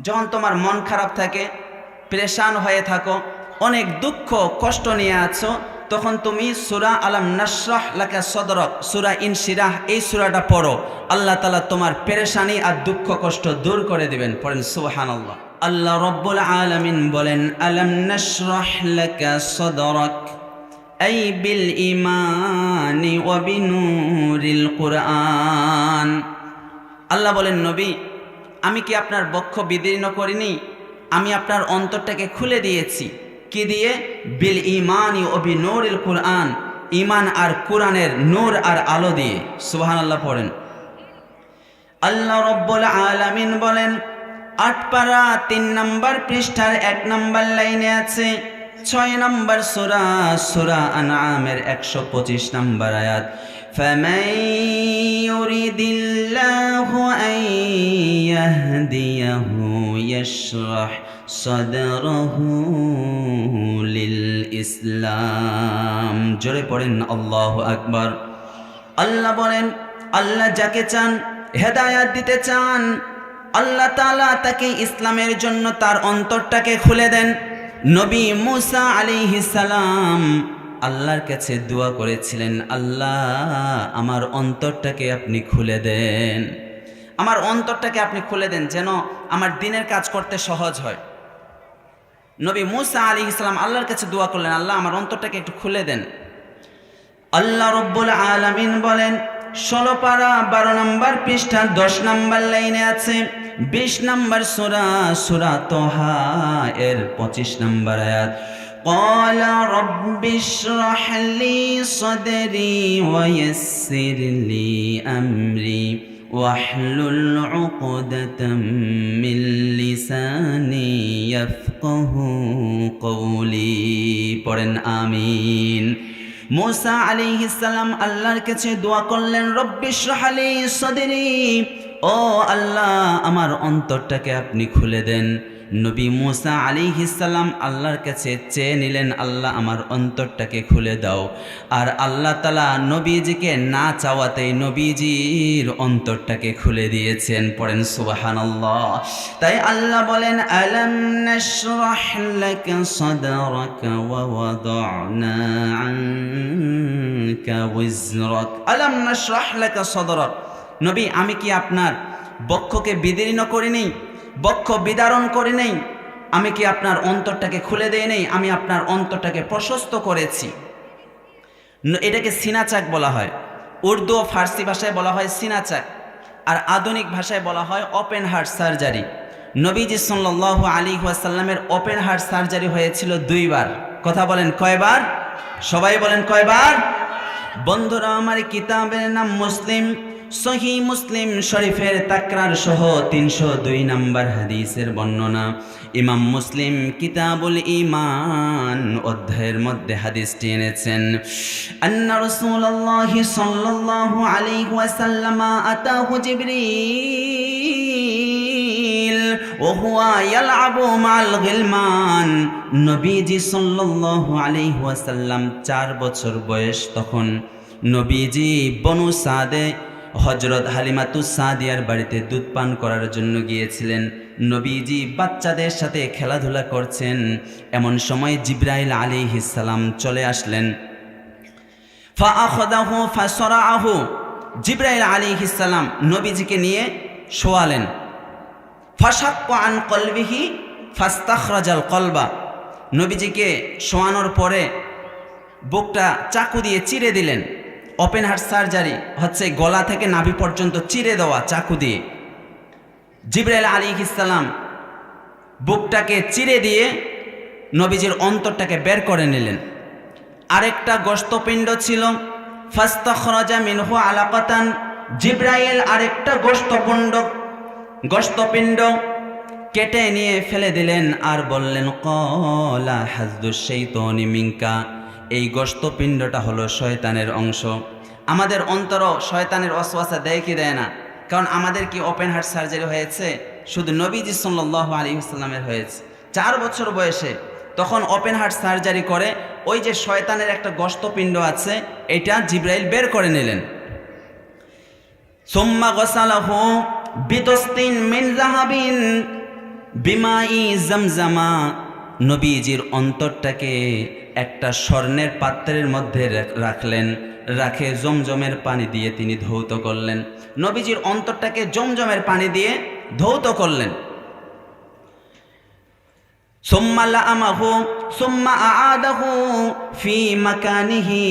যখন তোমার মন খারাপ থাকে, পেরেশান হয়ে থাকো, অনেক দুঃখ কষ্ট নিয়ে আছো, তখন তুমি সূরা আলাম নাশরাহ লাকা সদরক, সূরা ইনশিরাহ, এই সূরাটা পড়ো। আল্লাহ তাআলা তোমার পেরেশানি আর দুঃখ কষ্ট দূর করে দিবেন। পড়েন সুবহানাল্লাহ। আল্লাহ রব্বুল আলামিন বলেন, আলাম নাশরাহ লাকা সদরক আই বিল ঈমানি ওয়া বিনূরিল কুরআন। আল্লাহ বলেন, নবী, আমি কি আপনার বক্ষ বিদীর্ণ করিনি? আমি আপনার অন্তরটাকে খুলে দিয়েছি। কি দিয়ে? বিল ঈমানি ওয়া বিনূরিল কুরআন, ঈমান আর কুরআনের নূর আর আলো দিয়ে। সুবহানাল্লাহ পড়েন। আল্লাহ রব্বুল আলামিন বলেন, ৮ পারা ৩ নম্বর পৃষ্ঠার ১ নম্বর লাইনে আছে, ৬ নম্বর সূরা, সূরা আনআমের ১২৫ নম্বর আয়াত, فَمَن يُرِدِ اللَّهُ أَن يَهْدِيَهُ يَشْرَحْ صَدْرَهُ لِلْإِسْلَامِ। জোরে পড়েন আল্লাহু আকবার। আল্লাহ বলেন, আল্লাহ যাকে চান হেদায়াত দিতে চান, আল্লাহ তাআলা তাকে ইসলামের জন্য তার অন্তরটাকে খুলে দেন। নবী মুসা আলাইহিস সালাম আল্লাহর কাছে দোয়া করেছিলেন, আল্লাহ আমার অন্তরটাকে আপনি খুলে দেন, আমার অন্তরটাকে আপনি খুলে দেন, যেন আমার দিনের কাজ করতে সহজ হয়। নবী মুসা আলাইহিস সালাম আল্লাহর কাছে দোয়া করলেন, আল্লাহ আমার অন্তরটাকে একটু খুলে দেন। আল্লাহ রব্বুল আলামিন বলেন, ১৬ পারা ১২ নম্বর পৃষ্ঠা ১০ নম্বর লাইনে আছে, ২০ নম্বর সূরা, সূরা তাহা এর ২৫ নম্বর আয়াত, قال رب اشرح لي صدري ويسر لي أمري واحلل عقدة من لساني يفقه قولي। পড়েন আমিন। মুসা আলাইহিস সালাম আল্লাহর কাছে দোয়া করলেন, রব্বি ইশরাহ লি সাদরি, ও আল্লাহ আমার অন্তরটাকে আপনি খুলে দেন। নবী মুসা আলাইহিস সালাম আল্লাহর কাছে চেয়ে নিলেন, আল্লাহ আমার অন্তরটাকে খুলে দাও। আর আল্লাহ তাআলা নবীজিকে না চাওয়াতেই নবীজির অন্তরটাকে খুলে দিয়েছেন। পড়েন সুবহানাল্লাহ। তাই আল্লাহ বলেন, আলাম নাশরাহ লাকা সাদরাকা ওয়া ওয়াদা'না আনকা ওয়িজরাক। আলাম নাশরাহ লাকা সাদরাক, নবী আমি কি আপনার বক্ষকে বিদীর্ণ করি নেই, বক্ষ বিদারণ করে নেই? আমি কি আপনার অন্তরটাকে খুলে দেই নেই? আমি আপনার অন্তরটাকে প্রশস্ত করেছি। এটাকে সিনাচাক বলা হয়। উর্দু ও ফার্সি ভাষায় বলা হয় সিনাচাক, আর আধুনিক ভাষায় বলা হয় ওপেন হার্ট সার্জারি। নবীজি সাল্লাল্লাহু আলাইহি ওয়াসাল্লামের ওপেন হার্ট সার্জারি হয়েছিল ২ বার। কথা বলেন কয়বার? সবাই বলেন কয়বার? বন্ধুরা আমার, কিতাবের নাম মুসলিম। সহিহ মুসলিম শরীফের তাকরার সহ ৩০২ নম্বর হাদিসের বর্ণনা। ইমাম মুসলিম কিতাবুল ঈমান অধ্যায়ের মধ্যে হাদিসটি এনেছেন, আন্না রাসূলুল্লাহ সাল্লাল্লাহু আলাইহি ওয়াসাল্লাম আতাহু জিবরিল ওয়া হুয়া ইয়ালআবু মা'আল গিলমান। নবীজি সাল্লাল্লাহু আলাইহি ওয়াসাল্লাম ৪ বছর বয়স তখন। নবীজি বনু সাদে হযরত হালিমাতুস সাদিয়ার বাড়িতে দুধ পান করার জন্য গিয়েছিলেন। নবীজি বাচ্চাদের সাথে খেলাধুলা করছেন, এমন সময় জিবরাইল আলাইহিস সালাম চলে আসলেন। ফাআখাযাহু ফাসরাআহু, জিবরাইল আলাইহিস সালাম নবীজিকে নিয়ে শোয়ালেন। ফাশাক্কা আন কলবিহি ফাস্তাখরাজাল কলবা, নবীজিকে শোয়ানোর পরে বুকটা চাকু দিয়ে চিরে দিলেন। ওপেন হার্ট সার্জারি হচ্ছে গলা থেকে নাভি পর্যন্ত চিরে দেওয়া চাকু দিয়ে। জিবরাইল আলাইহিস সালাম বুকটাকে চিরে দিয়ে নবীজির অন্তরটাকে বের করে নিলেন। আরেকটা গোশতপিণ্ড ছিল, ফাস্তাখরাজা মিনহু আলাকাতান, জিবরাইল আরেকটা গোশতপিণ্ড কেটে নিয়ে ফেলে দিলেন আর বললেন, ক্বালা হাযদুশ শাইতানি মিনকা, এই গোশতপিণ্ডটা হলো শয়তানের অংশ। আমাদের অন্তরও শয়তানের ওয়াসওয়াসা দেয় কি দেয় না? কারণ আমাদের কি ওপেন হার্ট সার্জারি হয়েছে? শুধু নবীজি সাল্লাল্লাহু আলাইহি ওয়াসাল্লামের হয়েছে ৪ বছর বয়সে। তখন ওপেন হার্ট সার্জারি করে ওই যে শয়তানের একটা গোশতপিণ্ড আছে, এটা জিবরাইল বের করে নিলেন। সুম্মা গাসালাহু বিতস্তিন মিন যাহাবিন, বিমাই জামজামা, নবীজির অন্তরটাকে একটা স্বর্ণের পাত্রের মধ্যে রাখলেন, রাখে জমজমের পানি দিয়ে তিনি ধৌত করলেন। নবীজির অন্তরটাকে জমজমের পানি দিয়ে ধৌত করলেন। সুম্মা লাআমাহু সুম্মা আআদাহু ফি মাকানিহি,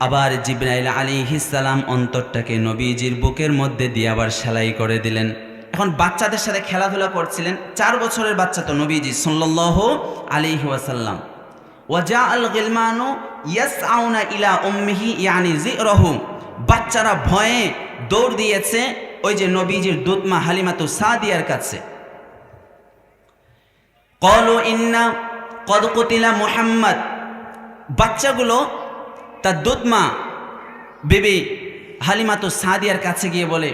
আবার জিবরাইল আলাইহিস সালাম অন্তরটাকে নবীজির বুকের মধ্যে দিয়ে আবার সেলাই করে দিলেন। এখন বাচ্চাদের সাথে খেলাধুলা করছিলেন, 4 বছরের বাচ্চা তো নবীজি সাল্লাল্লাহু আলাইহি ওয়াসাল্লাম। ওয়াজাআল গিলমানু ইয়াসআউনা ইলা উম্মিহি ইয়ানি যিরহু, বাচ্চারা ভয়ে দৌড় দিয়েছে ওই যে নবীজির দুধমা হালিমাতু সাদিয়ার কাছে। ক্বালু ইন্না ক্বাদ কুতিলা মুহাম্মদ, বাচ্চাগুলো তার দুধমা বিবি হালিমাতু সাদিয়ার কাছে গিয়ে বলে,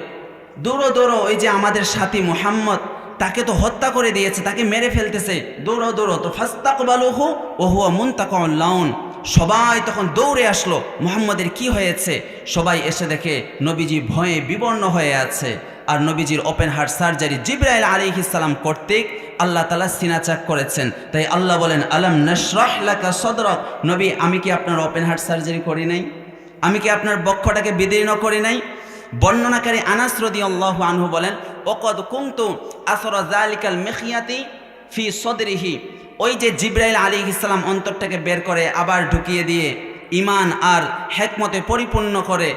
দৌড়ো দৌড়ো, ওই যে আমাদের সাথী মুহাম্মদ, তাকে তো হত্যা করে দিয়েছে, তাকে মেরে ফেলতেছে, দৌড়ো দৌড়ো। তো ফাস্তাকবালুহু ওয়া হুয়া মুনতাকাউল লাউন, সবাই তখন দৌড়ে আসলো, মুহাম্মদের কি হয়েছে? সবাই এসে দেখে নবীজি ভয়ে বিবর্ণ হয়ে আছে, আর নবীজির ওপেন হার্ট সার্জারি জিবরাইল আলাইহিস সালাম কর্তৃক আল্লাহ তাআলা সিনাচাক করেছেন। তাই আল্লাহ বলেন, আলাম নাশরাহ লাকা সাদরাক, নবী আমি কি আপনার ওপেন হার্ট সার্জারি করি নাই? আমি কি আপনার বক্ষটাকে বিদীর্ণ করি নাই? বর্ণনাকারী আনাস রাদিয়াল্লাহু আনহু বলেন, ওয়াকাদ কুনতু আসরা যালিকাল মিখিয়াতি ফি সদরিহি, ওই যে জিবরাইল আলাইহিস সালাম অন্তরটাকে বের করে আবার ঢুকিয়ে দিয়ে ঈমান আর হিকমতে পরিপূর্ণ করে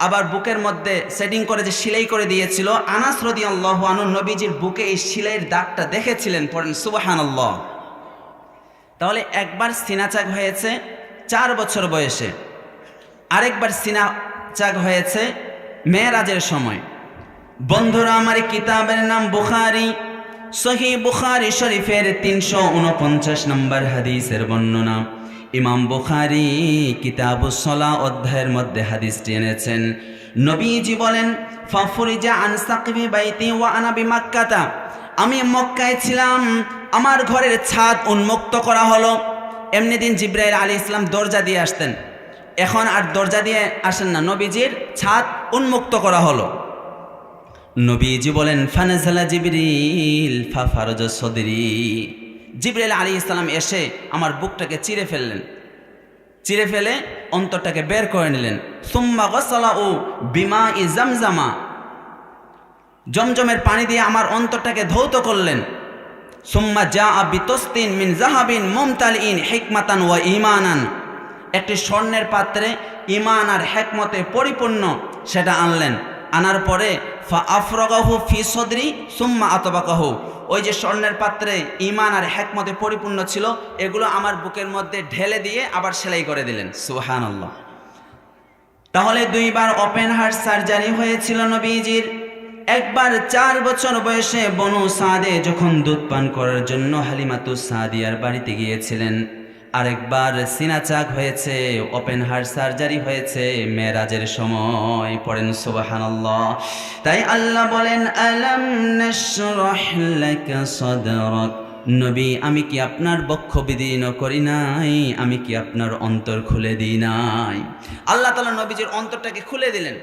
আবার বুকের মধ্যে সেটিং করে যে সেলাই করে দিয়েছিল, আনাস রাদিয়াল্লাহু আনহু নবীজির বুকে এই সেলাইয়ের দাগটা দেখেছিলেন। পড়েন সুবহানাল্লাহ। তাহলে একবার সিনাচাক হয়েছে 4 বছর বয়সে, আরেকবার সিনাচাক হয়েছে মেরাজের সময়। বন্ধুরা, আমার কিতাবের নাম বুখারী, সহিহ বুখারী শরীফের 349 নম্বর হাদিসের বর্ণনা। ইমাম বুখারী কিতাবুস সালাহ অধ্যায়ের মধ্যে হাদিসটি এনেছেন। নবীজি বলেন, ফাফরিজা আন সাকফি বাইতি ওয়া আনা বিমাক্কাতা, আমি মক্কায় ছিলাম, আমার ঘরের ছাদ উন্মুক্ত করা হলো। এমনি দিন জিবরাইল আলাইহিস সালাম দরজা দিয়ে আসতেন, এখন আর দরজা দিয়ে আসেন না, নবীজির ছাদ উন্মুক্ত করা হলো। নবীজি বলেন, ফানাজালা জিবরিল ফাফারাজা সদরি, জিবরাইল আলাইহিস সালাম এসে আমার বুকটাকে চিরে ফেললেন, চিরে ফেলে অন্তরটাকে বের করে নিলেন। সুম্মা গাসালাউ বিমাই জামজামা, জমজমের পানি দিয়ে আমার অন্তরটাকে ধৌত করলেন। সুম্মা জাআ বিতস্তিন মিন যাহাবিন মুমতালিন হিকমাতান ওয়া ঈমানান, একটি স্বর্ণের পাত্রে ঈমান আর হিকমতে পরিপূর্ণ সেটা আনলেন। আনার পরে ফা আফরাগাহু ফি সদরি সুম্মা আতবাকাহু, ওই যে স্বর্ণের পাত্রে ঈমান আর হিকমতে পরিপূর্ণ ছিল, এগুলো আমার বুকের মধ্যে ঢেলে দিয়ে আবার সেলাই করে দিলেন। সুবহানাল্লাহ। তাহলে 2 বার ওপেন হার্ট সার্জারি হয়েছিল নবীজির। একবার 4 বছর বয়সে বনু সাদে যখন দুধ পান করার জন্য হালিমাতু সাদিয়ার বাড়িতে গিয়েছিলেন। আরেকবার সিনাচাক হয়েছে, ওপেন হার্ট সার্জারি হয়েছে মেরাজের সময়। পড়েন সুবহানাল্লাহ। তাই আল্লাহ বলেন, আলাম নাশরাহ লাকা সাদরাক, নবী আমি কি আপনার বক্ষ বিদীর্ণ করি নাই? আমি কি আপনার অন্তর খুলে দিই নাই? আল্লাহ তাআলা নবীজির অন্তরটাকে খুলে দিলেন।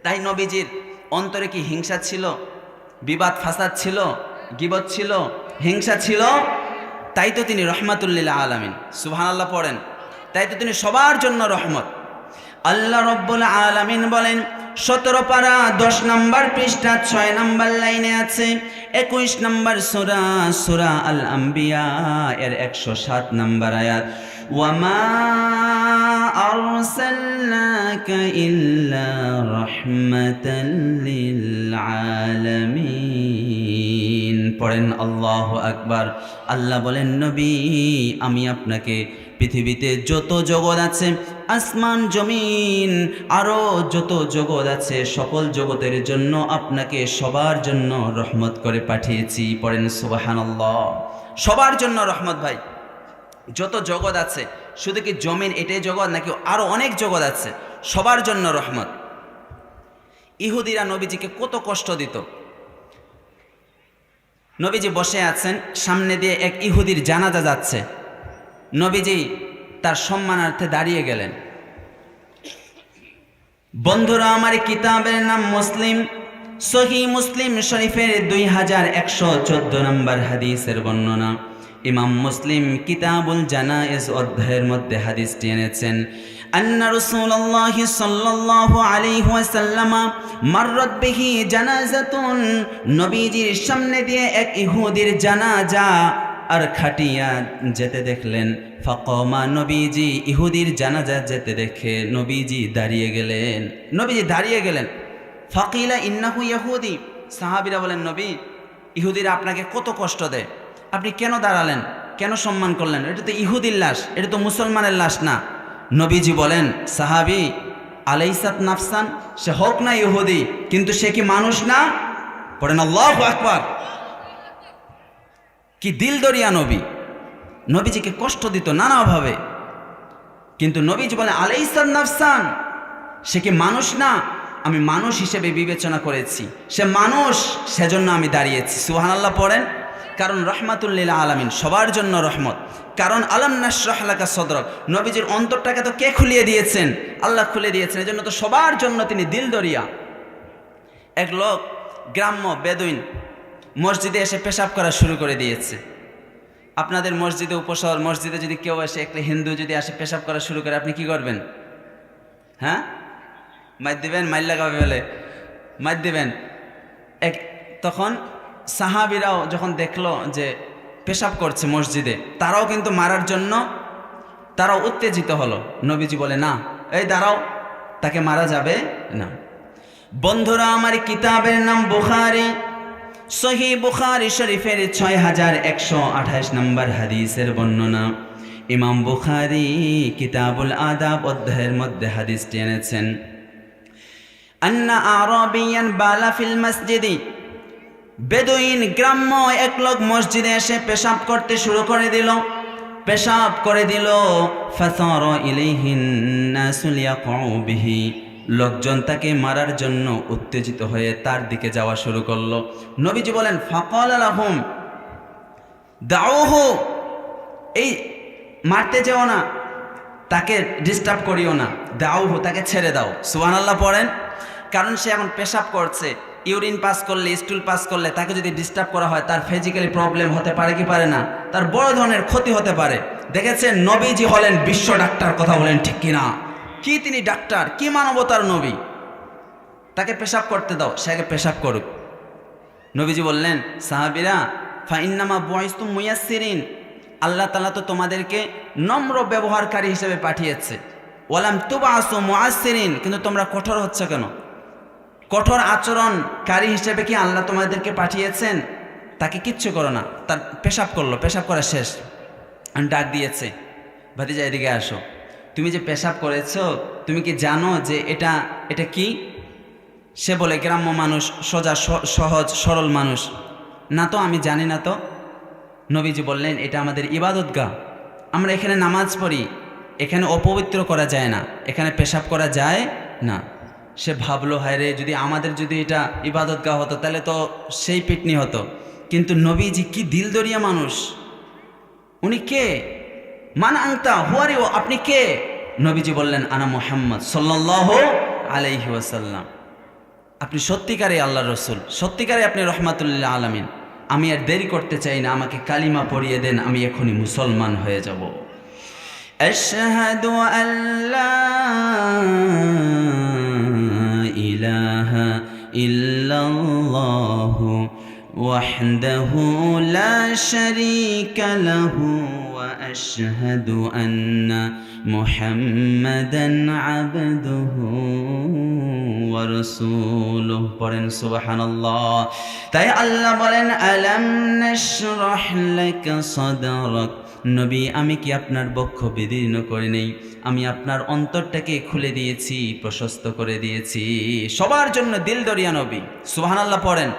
তাই নবীজির অন্তরে কি হিংসা ছিল, বিবাদ ফাসাদ ছিল, গীবত ছিল, হিংসা ছিল? তাই তো তিনি রহমাতুল লিল আলামিন। সুবহানাল্লাহ পড়েন। তাই তো তিনি সবার জন্য রহমত। আল্লাহ রব্বুল আলামিন বলেন, 17 পারা 10 নম্বর পৃষ্ঠা 6 নম্বর লাইনে আছে 21 নম্বর সূরা, সূরা আল আম্বিয়া এর 107 নম্বর আয়াত, ওয়ামা আরসালনাকা ইল্লা রাহমাতাল লিল আলামিন। পড়েন আল্লাহু আকবার। আল্লাহ বলেন, নবী আমি আপনাকে পৃথিবীতে যত জগৎ আছে, আসমান জমিন আরো যত জগৎ আছে, সকল জগতের জন্য আপনাকে সবার জন্য রহমত করে পাঠিয়েছি। পড়েন সুবহানাল্লাহ। সবার জন্য রহমত ভাই। যত জগৎ আছে, শুধু কি জমিন এটাই জগৎ নাকি আরো অনেক জগৎ আছে? সবার জন্য রহমত। ইহুদিরা নবীজিকে কত কষ্ট দিত। নবীজি বসে আছেন, সামনে দিয়ে এক ইহুদির জানাজা যাচ্ছে, নবীজি তার সম্মানার্থে দাঁড়িয়ে গেলেন। বন্ধুরা, আমার কিতাবের নাম মুসলিম, সহিহ মুসলিম শরীফের 2114 নম্বর হাদিসের বর্ণনা। ইমাম মুসলিম কিতাবুল জানায়েজ অধ্যায়ের মধ্যে হাদিসটি এনেছেন। আন্না রাসূলুল্লাহ সাল্লাল্লাহু আলাইহি ওয়াসাল্লাম মাররাত বিহি জানাজাতুন, নবীজির সামনে দিয়ে এক ইহুদির জানাজা আর খাটিয়া যেতে দেখলেন। ফাকামা, নবীজি ইহুদির জানাজা যেতে দেখে নবীজি দাঁড়িয়ে গেলেন। ফাকিলা ইন্নাহু ইহুদি, সাহাবীরা বলেন নবী, ইহুদিরা আপনাকে কত কষ্ট দেয়, আপনি কেন দাঁড়ালেন, কেন সম্মান করলেন? এটা তো ইহুদির লাশ, এটা তো মুসলমানের লাশ না। নবীজি বলেন, সাহাবী, আলাইসাত নাফসান, সে হোক না ইহুদি, কিন্তু সে কি মানুষ না? পড়েন আল্লাহু আকবার। কি দিল দরিয়া নবী, নবীজিকে কষ্ট দিত নানাভাবে, কিন্তু নবীজি বলেন আলাইসাত নাফসান, সে কি মানুষ না? আমি মানুষ হিসেবে বিবেচনা করেছি, সে মানুষ, সেজন্য আমি দাঁড়িয়েছি। সুবহানাল্লাহ পড়েন। কারণ রহমাতুল লিল আলামিন, সবার জন্য রহমত। কারণ আলাম নাশরাহ লাকা সদরক, নবীজির অন্তরটাকে তো কে খুলিয়ে দিয়েছেন? আল্লাহ খুলে দিয়েছেন, এজন্য তো সবার জন্য তিনি দিল দরিয়া। এক লোক গ্রাম্য বেদুইন মসজিদে এসে পেশাব করা শুরু করে দিয়েছে। আপনাদের মসজিদে, উপশহর মসজিদে যদি কেউ এসে, একটা হিন্দু যদি আসে পেশাব করা শুরু করে, আপনি কি করবেন? হ্যাঁ, মাইর দিবেন? মাইর লাগাবে বলে মাইর দিবেন। তখন সাহাবীরাও যখন দেখলো যে পেশাব করছে মসজিদে, তারাও কিন্তু মারার জন্য তারাও উত্তেজিত হলো। নবীজি বলে, না, এই দাঁড়াও, তাকে মারা যাবে না। বন্ধুরা আমার, কিতাবের নাম বুখারী। সহিহ বুখারী শরীফের 6128 নম্বর হাদিসের বর্ণনা। ইমাম বুখারী কিতাবুল আদাব অধ্যায়ের মধ্যে হাদিসটি এনেছেন। আন্না আরাবিয়ান বালা ফিল মসজিদি, বেদুইন গ্রাম্য এক লোক মসজিদে এসে পেশাব করতে শুরু করে দিল। ফাসারা ইলাইহিন নাসু লিয়াকউ বিহি, লোকজন তাকে মারার জন্য উত্তেজিত হয়ে তার দিকে যাওয়া শুরু করলো। নবীজি বলেন, ফাকালা লাহুম দাউহু, এই মারতে যেও না, তাকে ডিস্টার্ব করিও না, দাউহু, তাকে ছেড়ে দাও। সুবহানাল্লাহ পড়েন। কারণ সে এখন পেশাব করছে, ইউরিন পাস করলে, স্টুল পাস করলে তাকে যদি ডিস্টার্ব করা হয়, তার ফিজিক্যালি প্রবলেম হতে পারে কি পারে না? তার বড় ধরনের ক্ষতি হতে পারে। দেখেছেন, নবীজি হলেন বিশ্ব ডাক্তার, কথা বলেন ঠিক কিনা? কি তিনি ডাক্তার, কি মানবতার নবী! তাকে পেশাব করতে দাও, সে আগে পেশাব করুক। নবীজি বললেন, সাহাবীরা, ফাইন্নামা বুইসতুম মুয়াসসিরিন, আল্লাহ তাআলা তো তোমাদেরকে নম্র ব্যবহারকারী হিসেবে পাঠিয়েছে। ওয়ালাম তুবআসু মুআসসিরিন, কিন্তু তোমরা কঠোর হচ্ছ কেন? কঠোর আচরণকারী হিসেবে কি আল্লাহ তোমাদেরকে পাঠিয়েছেন? তাকে কিচ্ছু করো না। তার পেশাব করলো, পেশাব করা শেষ, ডাক দিয়েছে, ভাতিজা এদিকে আসো, তুমি যে পেশাব করেছো, তুমি কি জানো যে এটা কি? সে বলে, গ্রাম্য মানুষ, সোজা সহজ সরল মানুষ, না তো, আমি জানি না তো। নবীজি বললেন, এটা আমাদের ইবাদতগাহ, আমরা এখানে নামাজ পড়ি, এখানে অপবিত্র করা যায় না, এখানে পেশাব করা যায় না। সে ভাবলো, হায় রে, যদি এটা ইবাদতগাহ হতো তাহলে তো সেই পিটনি হতো। কিন্তু নবীজি কি দিলদরিয়া মানুষ! উনি কে? মান আনতা, হুয়ারি, আপনি কে? নবীজি বললেন, আনা মুহাম্মদ সাল্লাল্লাহু আলাইহি ওয়াসাল্লাম, আপনি সত্যিকারে আল্লাহর রাসূল, সত্যিকারে আপনি রাহমাতুল লিল আলামিন। আমি আর দেরি করতে চাই না, আমাকে কালিমা পড়িয়ে দেন, আমি এখনই মুসলমান হয়ে যাব। আশহাদু আল্লা ইলাহা ইল্লাল্লাহু ওয়াহদাহু লা শারীকা লাহু ওয়া আশহাদু আন্না মুহাম্মাদান আবদুহু ওয়া রাসূলুহু। পড়েন সুবহানাল্লাহ। তাই আল্লাহ বলেন, আলাম নাশরাহ লাকা সাদরাক, নবী, আমি কি আপনার বক্ষ বিদীর্ণ করে নেই? আমি আপনার অন্তরটাকে খুলে দিয়েছি, প্রশস্ত করে দিয়েছি। সবার জন্য দিল দরিয়া নবী। সুবহানাল্লাহ পড়েন।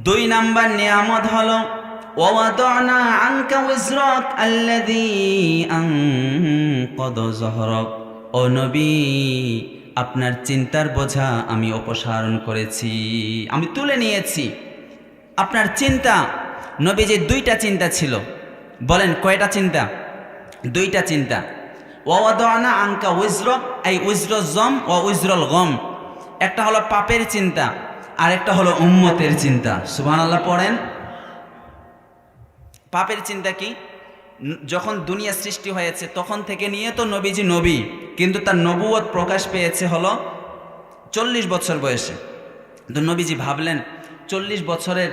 2 নাম্বার নিয়ামত হলো, ওয়াদানা আনকা ওয়িজরাক আল্লাযী আনকাযা যহরাক, ও নবী, আপনার চিন্তার বোঝা আমি অপসারণ করেছি, আমি তুলে নিয়েছি। আপনার চিন্তা, নবীজির 2টা চিন্তা ছিল। বলেন কয়টা চিন্তা? 2টা চিন্তা। ওয়াদানা আনকা ওয়িজরাক, এই ওয়িজরুল জম ওয়া ওয়িজরুল গম। একটা হলো পাপের চিন্তা, আরেকটা হলো উম্মতের চিন্তা। সুবহানাল্লাহ পড়েন। পাপের চিন্তা কি? যখন দুনিয়া সৃষ্টি হয়েছে তখন থেকে নিয়ে তো নবীজি নবী, কিন্তু তার নবুয়ত প্রকাশ পেয়েছে হলো 40 বছর বয়সে। তো নবীজি ভাবলেন 40 বছরের,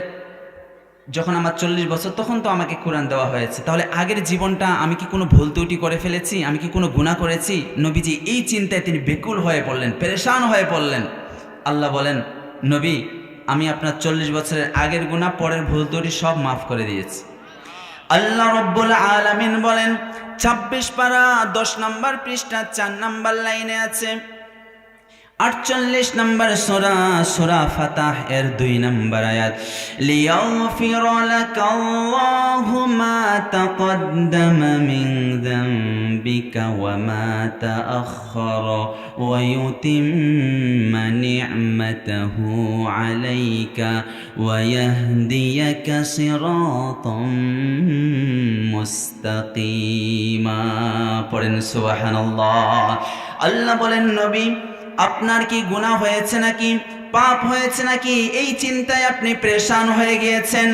যখন আমার 40 বছর তখন তো আমাকে কোরআন দেওয়া হয়েছে, তাহলে আগের জীবনটা আমি কি কোনো ভুল ত্রুটি করে ফেলেছি, আমি কি কোনো গুনাহ করেছি? নবীজি এই চিন্তায় তিনি বেকুল হয়ে পড়লেন, পেরেশান হয়ে পড়লেন। আল্লাহ বলেন, নবী আমি আপনার 40 বছরের আগের গুনাহ পরের ভুল ত্রুটি সব মাফ করে দিয়েছি। আল্লাহ রব্বুল আলামিন বলেন 26 পারা 10 নম্বর পৃষ্ঠা 4 নম্বর লাইনে আছে, 48 নম্বর সূরা, সূরা ফাতাহ এর 2 নম্বর আয়াত, লিয়াগফির লাকাল্লাহু মা তাকদ্দামা মিন যামবিকা ওয়া মা তাআখারা ওয়া ইউতিম্মা নি'মাতাহু আলাইকা ওয়া ইয়াহদিয়াকা সিরাতাম মুস্তাকিমা। পড়েন সুবহানাল্লাহ। আল্লাহ বলেন, নবী আপনার কি গুনাহ হয়েছে নাকি, পাপ হয়েছে নাকি, এই চিন্তায় আপনি পেরেশান হয়ে গিয়েছেন?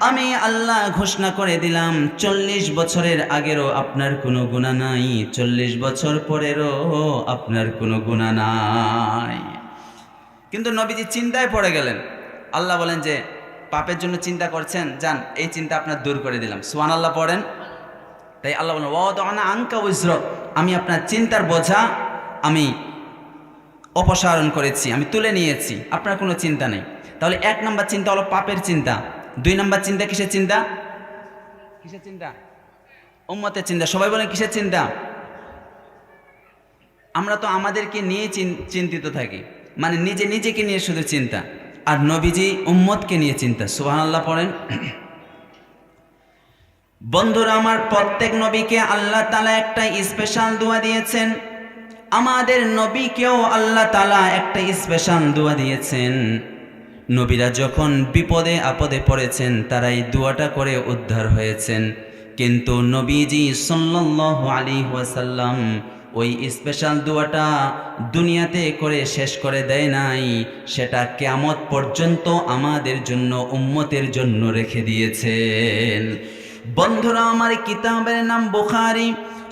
আমি আল্লাহ ঘোষণা করে দিলাম 40 বছরের আগেরও আপনার কোনো গুনাহ নাই, 40 বছর পরেরও আপনার কোনো গুনাহ নাই। কিন্তু নবীজি চিন্তায় পড়ে গেলেন। আল্লাহ বলেন যে পাপের জন্য চিন্তা করছেন, যান এই চিন্তা আপনার দূর করে দিলাম। সুবহানাল্লাহ পড়েন। তাই আল্লাহ বলেন, ওয়াদানা আনকা উজরক, আমি আপনার চিন্তার বোঝা আমি অপসারণ করেছি, আমি তুলে নিয়েছি, আপনার কোনো চিন্তা নেই। তাহলে 1 নম্বর চিন্তা হলো পাপের চিন্তা। 2 নম্বর চিন্তা কিসের চিন্তা? কিসের চিন্তা? উম্মতের চিন্তা। সবাই বলেন কিসের চিন্তা? আমরা তো আমাদেরকে নিয়ে চিন্তিত থাকি, মানে নিজেকে নিয়ে শুধু চিন্তা, আর নবীজি উম্মতকে নিয়ে চিন্তা। সুবহানাল্লাহ পড়েন। বন্ধুরা আমার, প্রত্যেক নবীকে আল্লাহ তাআলা একটা স্পেশাল দোয়া দিয়েছেন। আমাদের নবীকেও আল্লাহ তাআলা একটা স্পেশাল দোয়া দিয়েছেন। নবীরা যখন বিপদে আপদে পড়েছেন তারা এই দোয়াটা করে উদ্ধার হয়েছেন। কিন্তু নবীজি সাল্লাল্লাহু আলাইহি ওয়াসাল্লাম ওই স্পেশাল দোয়াটা দুনিয়াতে করে শেষ করে দেয় নাই, সেটা কিয়ামত পর্যন্ত আমাদের জন্য, উম্মতের জন্য রেখে দিয়েছেন। বন্ধুরা আমার, কিতাবের নাম বুখারী।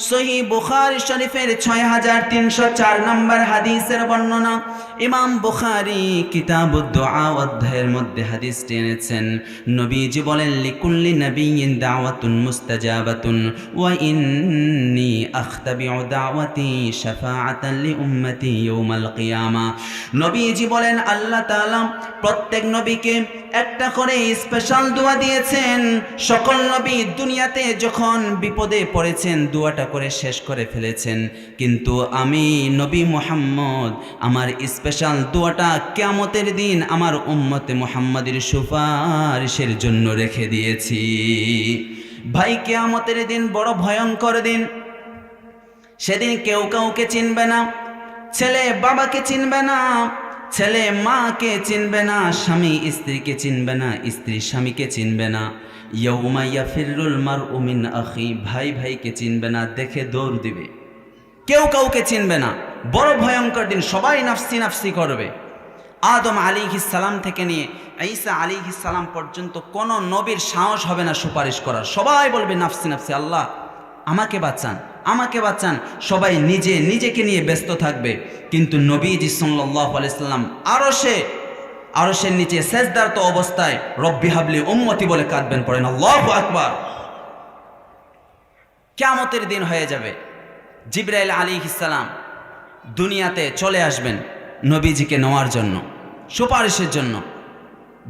সহিহ বুখারী শরীফের 6304 নম্বর হাদিসের বর্ণনা। ইমাম বুখারী কিতাবুদ দুআ অধ্যায়ের মধ্যে হাদিসটি এনেছেন। নবীজি বলেন, লিকুল্লি নাবিয়্যিন দাওয়াতুন মুস্তাজাবাতুন ওয়া ইন্নী আখতাবিউ দাওয়াতি শাফাআতান লি উম্মতি ইয়াউমাল কিয়ামা। নবীজি বলেন, আল্লাহ তাআলা প্রত্যেক নবীকে একটা করে স্পেশাল দোয়া দিয়েছেন। সকল নবী দুনিয়াতে যখন বিপদে পড়েছেন দোয়াটা করে শেষ করে ফেলেছেন, কিন্তু আমি নবী মুহাম্মদ আমার স্পেশাল দোয়াটা কিয়ামতের দিন আমার উম্মতে মুহাম্মাদের সুপারিশের জন্য রেখে দিয়েছি। ভাই, কিয়ামতের দিন বড় ভয়ঙ্কর দিন। সেদিন কেউ কাউকে চিনবে না, ছেলে বাবাকে চিনবে না, ছেলে মাকে চিনবে না, স্বামী স্ত্রীকে চিনবে না, স্ত্রী স্বামীকে চিনবে না। ইয়াউমা ইয়াফিরুল মারউ মিন আখি, ভাই ভাইকে চিনবে না, দেখে দৌড় দিবে, কেউ কাউকে চিনবে না। বড় ভয়ঙ্কর দিন, সবাই নাফসি নাফসি করবে। আদম আলাইহিস সালাম থেকে নিয়ে ঈসা আলাইহিস সালাম পর্যন্ত কোনো নবীর সাহস হবে না সুপারিশ করার। সবাই বলবে নাফসি নাফসি, আল্লাহ আমাকে বাঁচান, আমাকে বাঁচান। সবাই নিজেকে নিয়ে ব্যস্ত থাকবে। কিন্তু নবীজি সাল্লাল্লাহু আলাইহি সাল্লাম আরশের নিচে সেজদারত অবস্থায় রব্বি হাবলি উম্মতি বলে কাঁদবেন। পড়েন আল্লাহু আকবার। কিয়ামতের দিন হয়ে যাবে। জিবরাইল আলাইহিস সালাম দুনিয়াতে চলে আসবেন নবীজিকে নেওয়ার জন্য, সুপারিশের জন্য।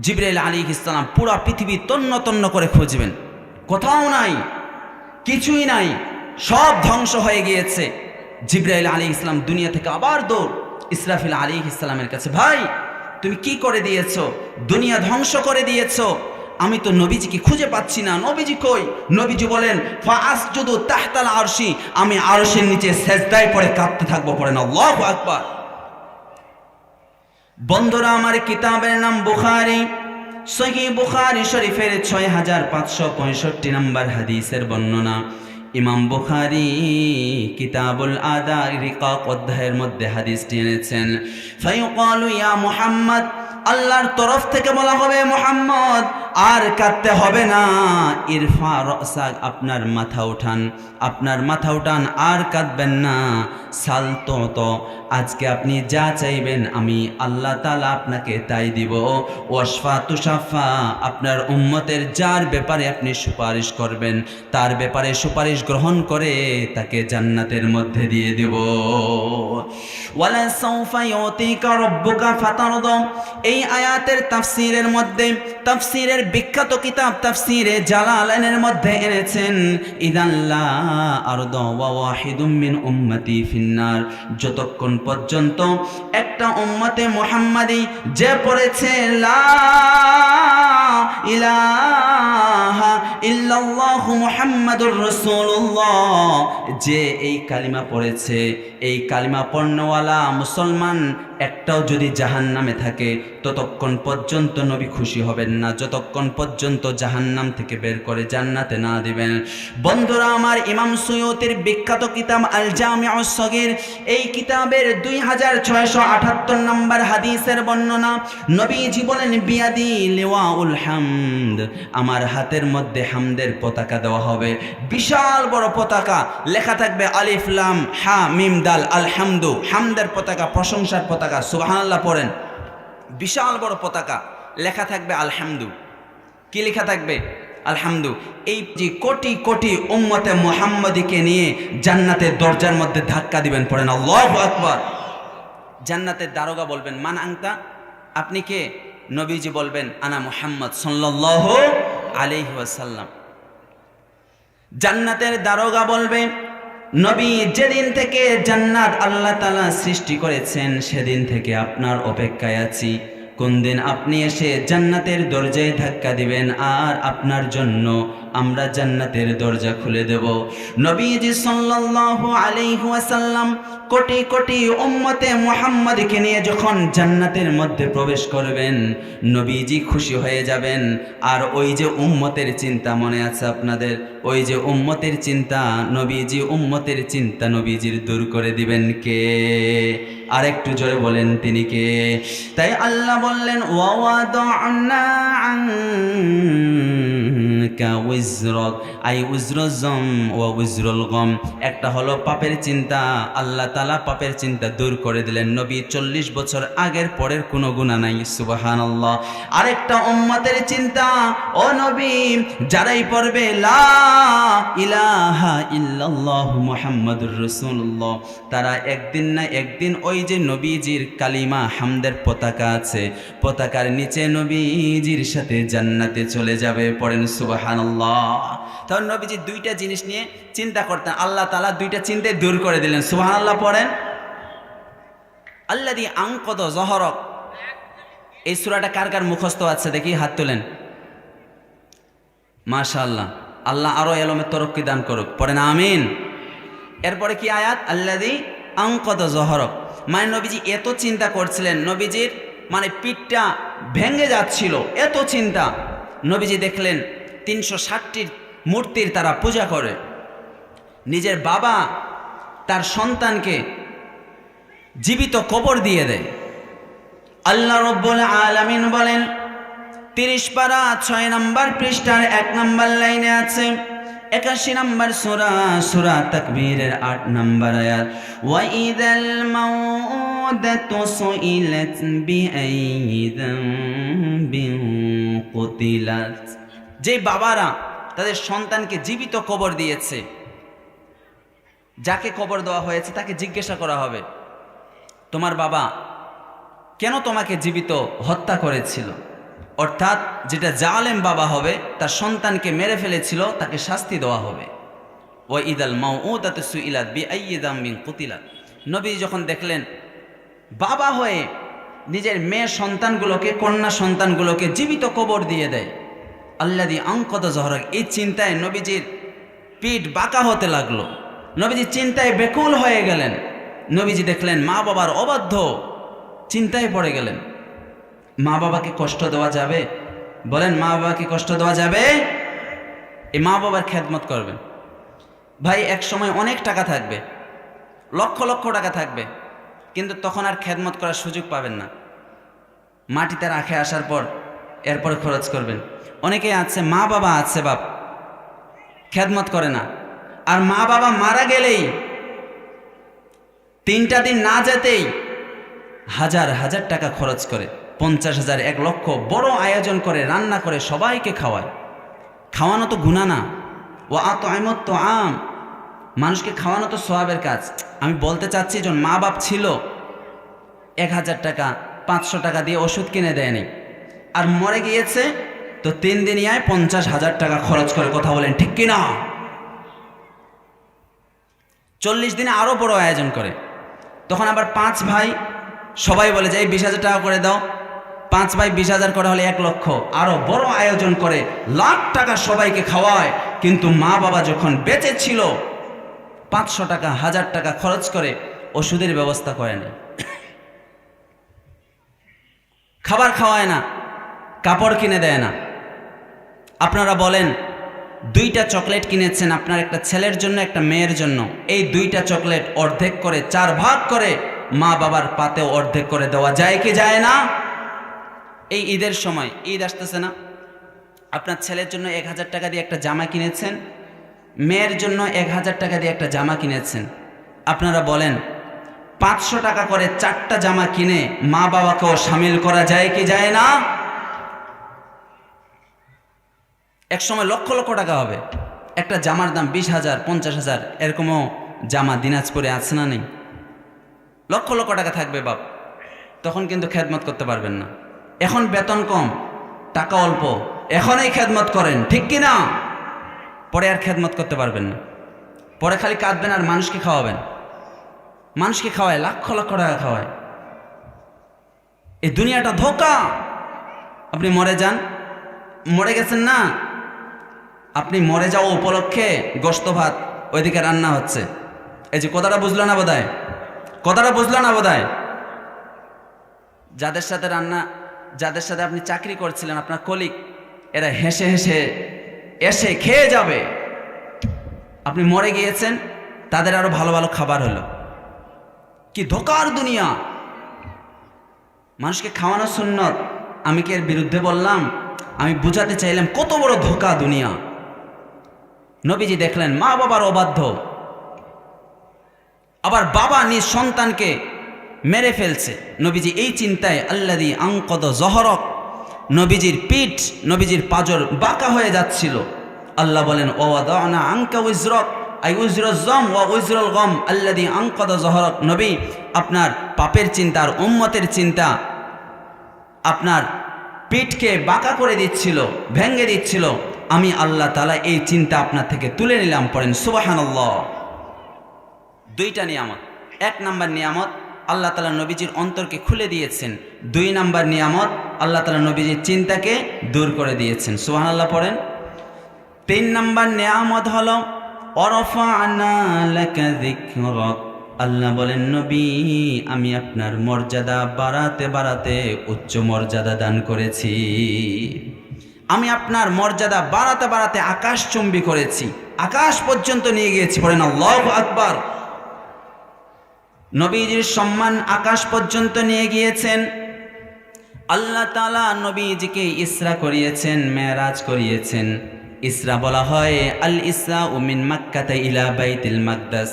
জিবরাইল আলাইহিস সালাম পুরো পৃথিবী তন্ন তন্ন করে খুঁজবেন, কোথাও নাই, কিছুই নাই, সব ধ্বংস হয়ে গিয়েছে। জিবরাইল আলাইহিস সালাম দুনিয়া থেকে আবার দৌড় ইসরাফিল আলাইহিস সালামের কাছে, ভাই তুমি কি করে দিয়েছো, দুনিয়া ধ্বংস করে দিয়েছো, আমি তো নবীজিকে খুঁজে পাচ্ছি না, নবীজি কই? নবীজি বলেন, ফাআসজুদু তাহতাল আরশি, আমি আরশের নিচে সেজদায় পড়ে কাঁদতে থাকবো। পড়েন আল্লাহু আকবার। বন্ধুরা আমার, কিতাবের নাম বুখারী। সহিহ বুখারী শরীফের 6565 নম্বর হাদিসের বর্ণনা। ইমাম বুখারী কিতাবুল আদা রিকাক অধ্যায়ের মধ্যে হাদিসটি এনেছেন। ফায়ুকালু ইয়া মুহাম্মদ আল্লাহর তরফ থেকে বলা হবে মুহাম্মদ আর কাঁদতে হবে না, ইরফা রাসাক, আপনার মাথা উঠান, আপনার মাথা উঠান, আর কাঁদবেন না। সাল তো আজকে আপনি যা চাইবেন আমি আল্লাহ তাআলা আপনাকে তাই দিব। ওয়াশফা তুশাফা, আপনার উম্মতের যার ব্যাপারে আপনি সুপারিশ করবেন তার ব্যাপারে সুপারিশ গ্রহণ করে তাকে জান্নাতের মধ্যে দিয়ে দেব। ওয়ালা সাউফা ইউতিকা রাব্বুকা ফাতারদা, এই আয়াতের তাফসীরের মধ্যে, তাফসীরের বিখ্যাত কিতাব তাফসীরে জালালাইনের মধ্যে এনেছেন ইদাল্লা আরদা ওয়া ওয়াহিদুম মিন উম্মতি ফিন্নার, যতক্ষণ পর্যন্ত একটা উম্মতে মুহাম্মাদি যে পড়েছে লা ইলাহা ইল্লাল্লাহু মুহাম্মাদুর রাসূলুল্লাহ, যে এই কালিমা পড়েছে, এই কালিমা পড়নেওয়ালা মুসলমান একটাও যদি জাহান্নামে থাকে ততক্ষণ পর্যন্ত নবী খুশি হবেন না, যতক্ষণ পর্যন্ত জাহান্নাম থেকে বের করে জান্নাতে না দিবেন। বন্ধুরা আমার, ইমাম সুয়ুতির বিখ্যাত কিতাব আল জামিউস সগীর, এই কিতাবের 2678 নম্বর হাদিসের বর্ণনা, নবীজি বলেন বিয়াদি লিওয়াউল হামদ, আমার হাতের মধ্যে হামদের পতাকা দেওয়া হবে, বিশাল বড় পতাকা, লেখা থাকবে আলিফ লাম হা মিম দাল আলহামদু, হামদের পতাকা, প্রশংসার পতাকা, সুবহানাল্লাহ পড়েন, বিশাল বড় পতাকা, লেখা থাকবে আলহামদু। কি লেখা থাকবে? আলহামদু। এই যে কোটি কোটি উম্মতে মুহাম্মাদিকে নিয়ে জান্নাতের দরজার মধ্যে ধাক্কা দিবেন, পড়েন আল্লাহু আকবার। জান্নাতের দারোগা বলবেন মান আনতা, আপনি কে? নবীজি বলবেন আনা মুহাম্মদ সাল্লাল্লাহু আলাইহি ওয়াসাল্লাম। জান্নাতের দারোগা বলবে নবী, যেদিন থেকে জান্নাত আল্লাহ তাআলা সৃষ্টি করেছেন সেদিন থেকে আপনার অপেক্ষায় আছি, কোন দিন আপনি এসে জান্নাতের দরজায় ধাক্কা দিবেন আর আপনার জন্য আমরা জান্নাতের দরজা খুলে দেব। নবীজি সাল্লাল্লাহু আলাইহি ওয়াসাল্লাম কোটি কোটি উম্মতে মুহাম্মাদকে নিয়ে যখন জান্নাতের মধ্যে প্রবেশ করবেন নবীজি খুশি হয়ে যাবেন। আর ওই যে উম্মতের চিন্তা মনে আছে আপনাদের, ওই যে উম্মতের চিন্তা, নবীজি উম্মতের চিন্তা নবীজির দূর করে দিবেন কে? আর একটু জোরে বলেন তিনি কে? তাই আল্লাহ বললেন ওয়াওয়াদা'না আনকা উযরাক, আই উযরাম ওয়া উযরুল গম, একটা হলো পাপের চিন্তা, আল্লাহ তাআলা পাপের চিন্তা দূর করে দিলেন। নবী 40 বছর আগের পরের কোনো গুনাহ নাই, সুবহানাল্লাহ। আরেকটা উম্মতের চিন্তা, ও নবী যারাই পড়বে লা ইলাহা ইল্লাল্লাহু মুহাম্মাদুর রাসূলুল্লাহ, তারা একদিন না একদিন ওই যে নবীজির কালিমা হামদের পতাকা আছে, পতাকার নিচে নবীজির সাথে জান্নাতে চলে যাবে, পড়েন সুবহানাল্লাহ। তখন নবীজি দুইটা জিনিস নিয়ে চিন্তা করতেন, আল্লাহ তাআলা দুইটা চিন্তায় দূর করে দিলেন, সুবহানাল্লাহ পড়েন। আল্লাযী আনকাযা যহরাক, এই সূরাটা কার কার মুখস্থ আছে দেখি হাত তোলেন। মাশাআল্লাহ, আল্লাহ আরো এলমে তরক্কি দান করুক, পড়েন আমিন। এরপরে কি আয়াত? আল্লাযী আনকাযা যহরাক, মানে নবীজি এত চিন্তা করছিলেন, নবীজির মানে পিঠটা ভেঙে যাচ্ছিল, এত চিন্তা। নবীজি দেখলেন 360টির মূর্তির তারা পূজা করে, নিজের বাবা তার সন্তানকে জীবিত কবর দিয়ে দেয়। আল্লাহ রাব্বুল আলামিন বলেন 30 পারা 6 নম্বর পৃষ্ঠার 1 নম্বর লাইনে আছে, 81 নম্বর সূরা, সূরা তাকবীরের 8 নম্বর আয়াত, ওয়া ইযাল মাউদাতু সুইলাত বিআইয়ি যামবিন কুতিলাত, যে বাবারা তাদের সন্তানকে জীবিত কবর দিয়েছে, যাকে কবর দেওয়া হয়েছে তাকে জিজ্ঞাসা করা হবে তোমার বাবা কেন তোমাকে জীবিত হত্যা করেছিল, অর্থাৎ যেটা জালেম বাবা হবে তার সন্তানকে মেরে ফেলেছিল তাকে শাস্তি দেওয়া হবে। ওয়া ইদাল মাউউদাতু সুইলাত বিআইয়ি যামবিন কুতিলাত, নবী যখন দেখলেন বাবা হয়ে নিজের মেয়ে সন্তানগুলোকে, কন্যা সন্তানগুলোকে জীবিত কবর দিয়ে দেয়, আল্লাযী আনকাযা যহরাক, এই চিন্তায় নবীজির পিঠ বাঁকা হতে লাগলো, নবীজি চিন্তায় বেকুল হয়ে গেলেন। নবীজি দেখলেন মা বাবার অবাধ্য, চিন্তায় পড়ে গেলেন। মা বাবাকে কষ্ট দেওয়া যাবে? বলেন মা বাবাকে কষ্ট দেওয়া যাবে? এই মা বাবার খেদমত করবেন। ভাই এক সময় অনেক টাকা থাকবে, লক্ষ লক্ষ টাকা থাকবে, কিন্তু তখন আর খেদমত করার সুযোগ পাবেন না। মাটিতে রাখে আসার পর এরপরে খরচ করবেন। অনেকে আছে মা বাবা আছে বাপ খেদমত করে না, আর মা বাবা মারা গেলেই 3টা দিন না যেতেই হাজার হাজার টাকা খরচ করে, 50,000 1 লক্ষ বড় আয়োজন করে, রান্না করে সবাইকে খাওয়ায়। খাওয়ানো তো গুনাহ না, ও আত'আমুত তুআম, মানুষকে খাওয়ানো তো সওয়াবের কাজ। আমি বলতে চাচ্ছি যখন মা বাপ ছিল 1000 টাকা 500 টাকা দিয়ে ওষুধ কিনে দেয়নি, আর মরে গিয়েছে তো 3 দিনই 50,000 টাকা খরচ করে, কথা বলেন ঠিক কিনা? 40 দিনে আরো বড় আয়োজন করে। তখন আবার 5 ভাই সবাই বলে যে এই 20,000 টাকা করে দাও, 5 ভাই 20,000 করে হলে 1 লক্ষ, আরো বড় আয়োজন করে লাখ টাকা সবাইকে খাওয়ায়। কিন্তু মা বাবা যখন বেঁচে ছিল 500 টাকা 1000 টাকা খরচ করে ওষুধের ব্যবস্থা করে না, খাবার খাওয়ায় না, কাপড় কিনে দেয় না। আপনারা বলেন 2টা চকলেট কিনেছেন আপনার একটা ছেলের জন্য একটা মেয়ের জন্য, এই 2টা চকলেট অর্ধেক করে 4 ভাগ করে মা বাবার পাতেও অর্ধেক করে দেওয়া যায় কি যায় না? এই ঈদের সময়, ঈদ আসতেছে না, আপনার ছেলের জন্য 1000 টাকা দিয়ে একটা জামা কিনেছেন, মেয়ের জন্য 1000 টাকা দিয়ে একটা জামা কিনেছেন। আপনারা বলেন 500 টাকা করে 4টা জামা কিনে মা বাবাকেও সামিল করা যায় কি যায় না? এক সময় লক্ষ লক্ষ টাকা হবে, একটা জামার দাম 20,000 50,000, এরকমও জামা দিনাজপুরে আছে না নেই? লক্ষ লক্ষ টাকা থাকবে বাপ, তখন কিন্তু খেদমত করতে পারবেন না। এখন বেতন কম, টাকা অল্প, এখনই খেদমত করেন ঠিক কি না? পরে আর খেদমত করতে পারবেন না, পরে খালি কাঁদবেন আর মানুষকে খাওয়াবেন। মানুষকে খাওয়ায় লক্ষ লক্ষ টাকা খাওয়ায়। এই দুনিয়াটা ধোঁকা। আপনি মরে যান, মরে গেছেন না, আপনি মরে যাওয়া উপলক্ষে গোশত ভাত ওইদিকে রান্না হচ্ছে। এই যে কথাটা বুঝলো না বোধহয়, কথাটা বুঝলো না বোধহয়। যাদের সাথে যাদের সাথে আপনি চাকরি করছিলেন, আপনার কলিগ, এরা হেসে হেসে এসে খেয়ে যাবে। আপনি মরে গিয়েছেন, তাদের আরো ভালো ভালো খাবার হলো। কি ধোঁকার দুনিয়া! মানুষকে খাওয়ানো সুন্নত, আমি কি এর বিরুদ্ধে বললাম? আমি বুঝাতে চাইলাম কত বড় ধোঁকা দুনিয়া। নবীজি দেখলেন মা বাবার অবাধ্য, আবার বাবা নিজ সন্তানকে মেরে ফেলছে। নবীজি এই চিন্তায় আল্লাযী আনকাযা যহরক, নবীজির পিঠ, নবীজির পাজর বাঁকা হয়ে যাচ্ছিল। আল্লাহ বলেন ওয়াদানা আনকা উজরক, আই উজরুজ যাম ওয়া উজরুল গম আল্লাযী আনকাযা যহরক। নবী, আপনার পাপের চিন্তা আর উম্মতের চিন্তা আপনার পিঠকে বাঁকা করে দিচ্ছিল, ভেঙে দিচ্ছিল। আমি আল্লাহ তাআলা এই চিন্তা আপনার থেকে তুলে নিলাম। পড়েন সুবহানাল্লাহ। 2টা নিয়ামত। 1 নাম্বার নিয়ামত, আল্লাহ তাআলা নবীজির অন্তরকে খুলে দিয়েছেন। 2 নাম্বার নিয়ামত, আল্লাহ তাআলা নবীজির চিন্তাকে দূর করে দিয়েছেন। সুবহানাল্লাহ পড়েন। 3 নাম্বার নিয়ামত হলো ওয়ারফা'না লাকা যিকরাক। আল্লাহ বলেন নবী, আমি আপনার মর্যাদা বাড়াতে বাড়াতে উচ্চ মর্যাদা দান করেছি। আমি আপনার মর্যাদা বাড়াতে বাড়াতে আকাশচুম্বী করেছি, আকাশ পর্যন্ত নিয়ে গিয়েছি। বলেন আল্লাহু আকবার। নবীজির সম্মান আকাশ পর্যন্ত নিয়ে গিয়েছেন। আল্লাহ তাআলা নবীজিকে ইসরা করিয়েছেন, মেরাজ করিয়েছেন। ইসরা বলা হয় আল ইসরা মিন মাক্কাতা ইলা বাইতুল মাকদাস।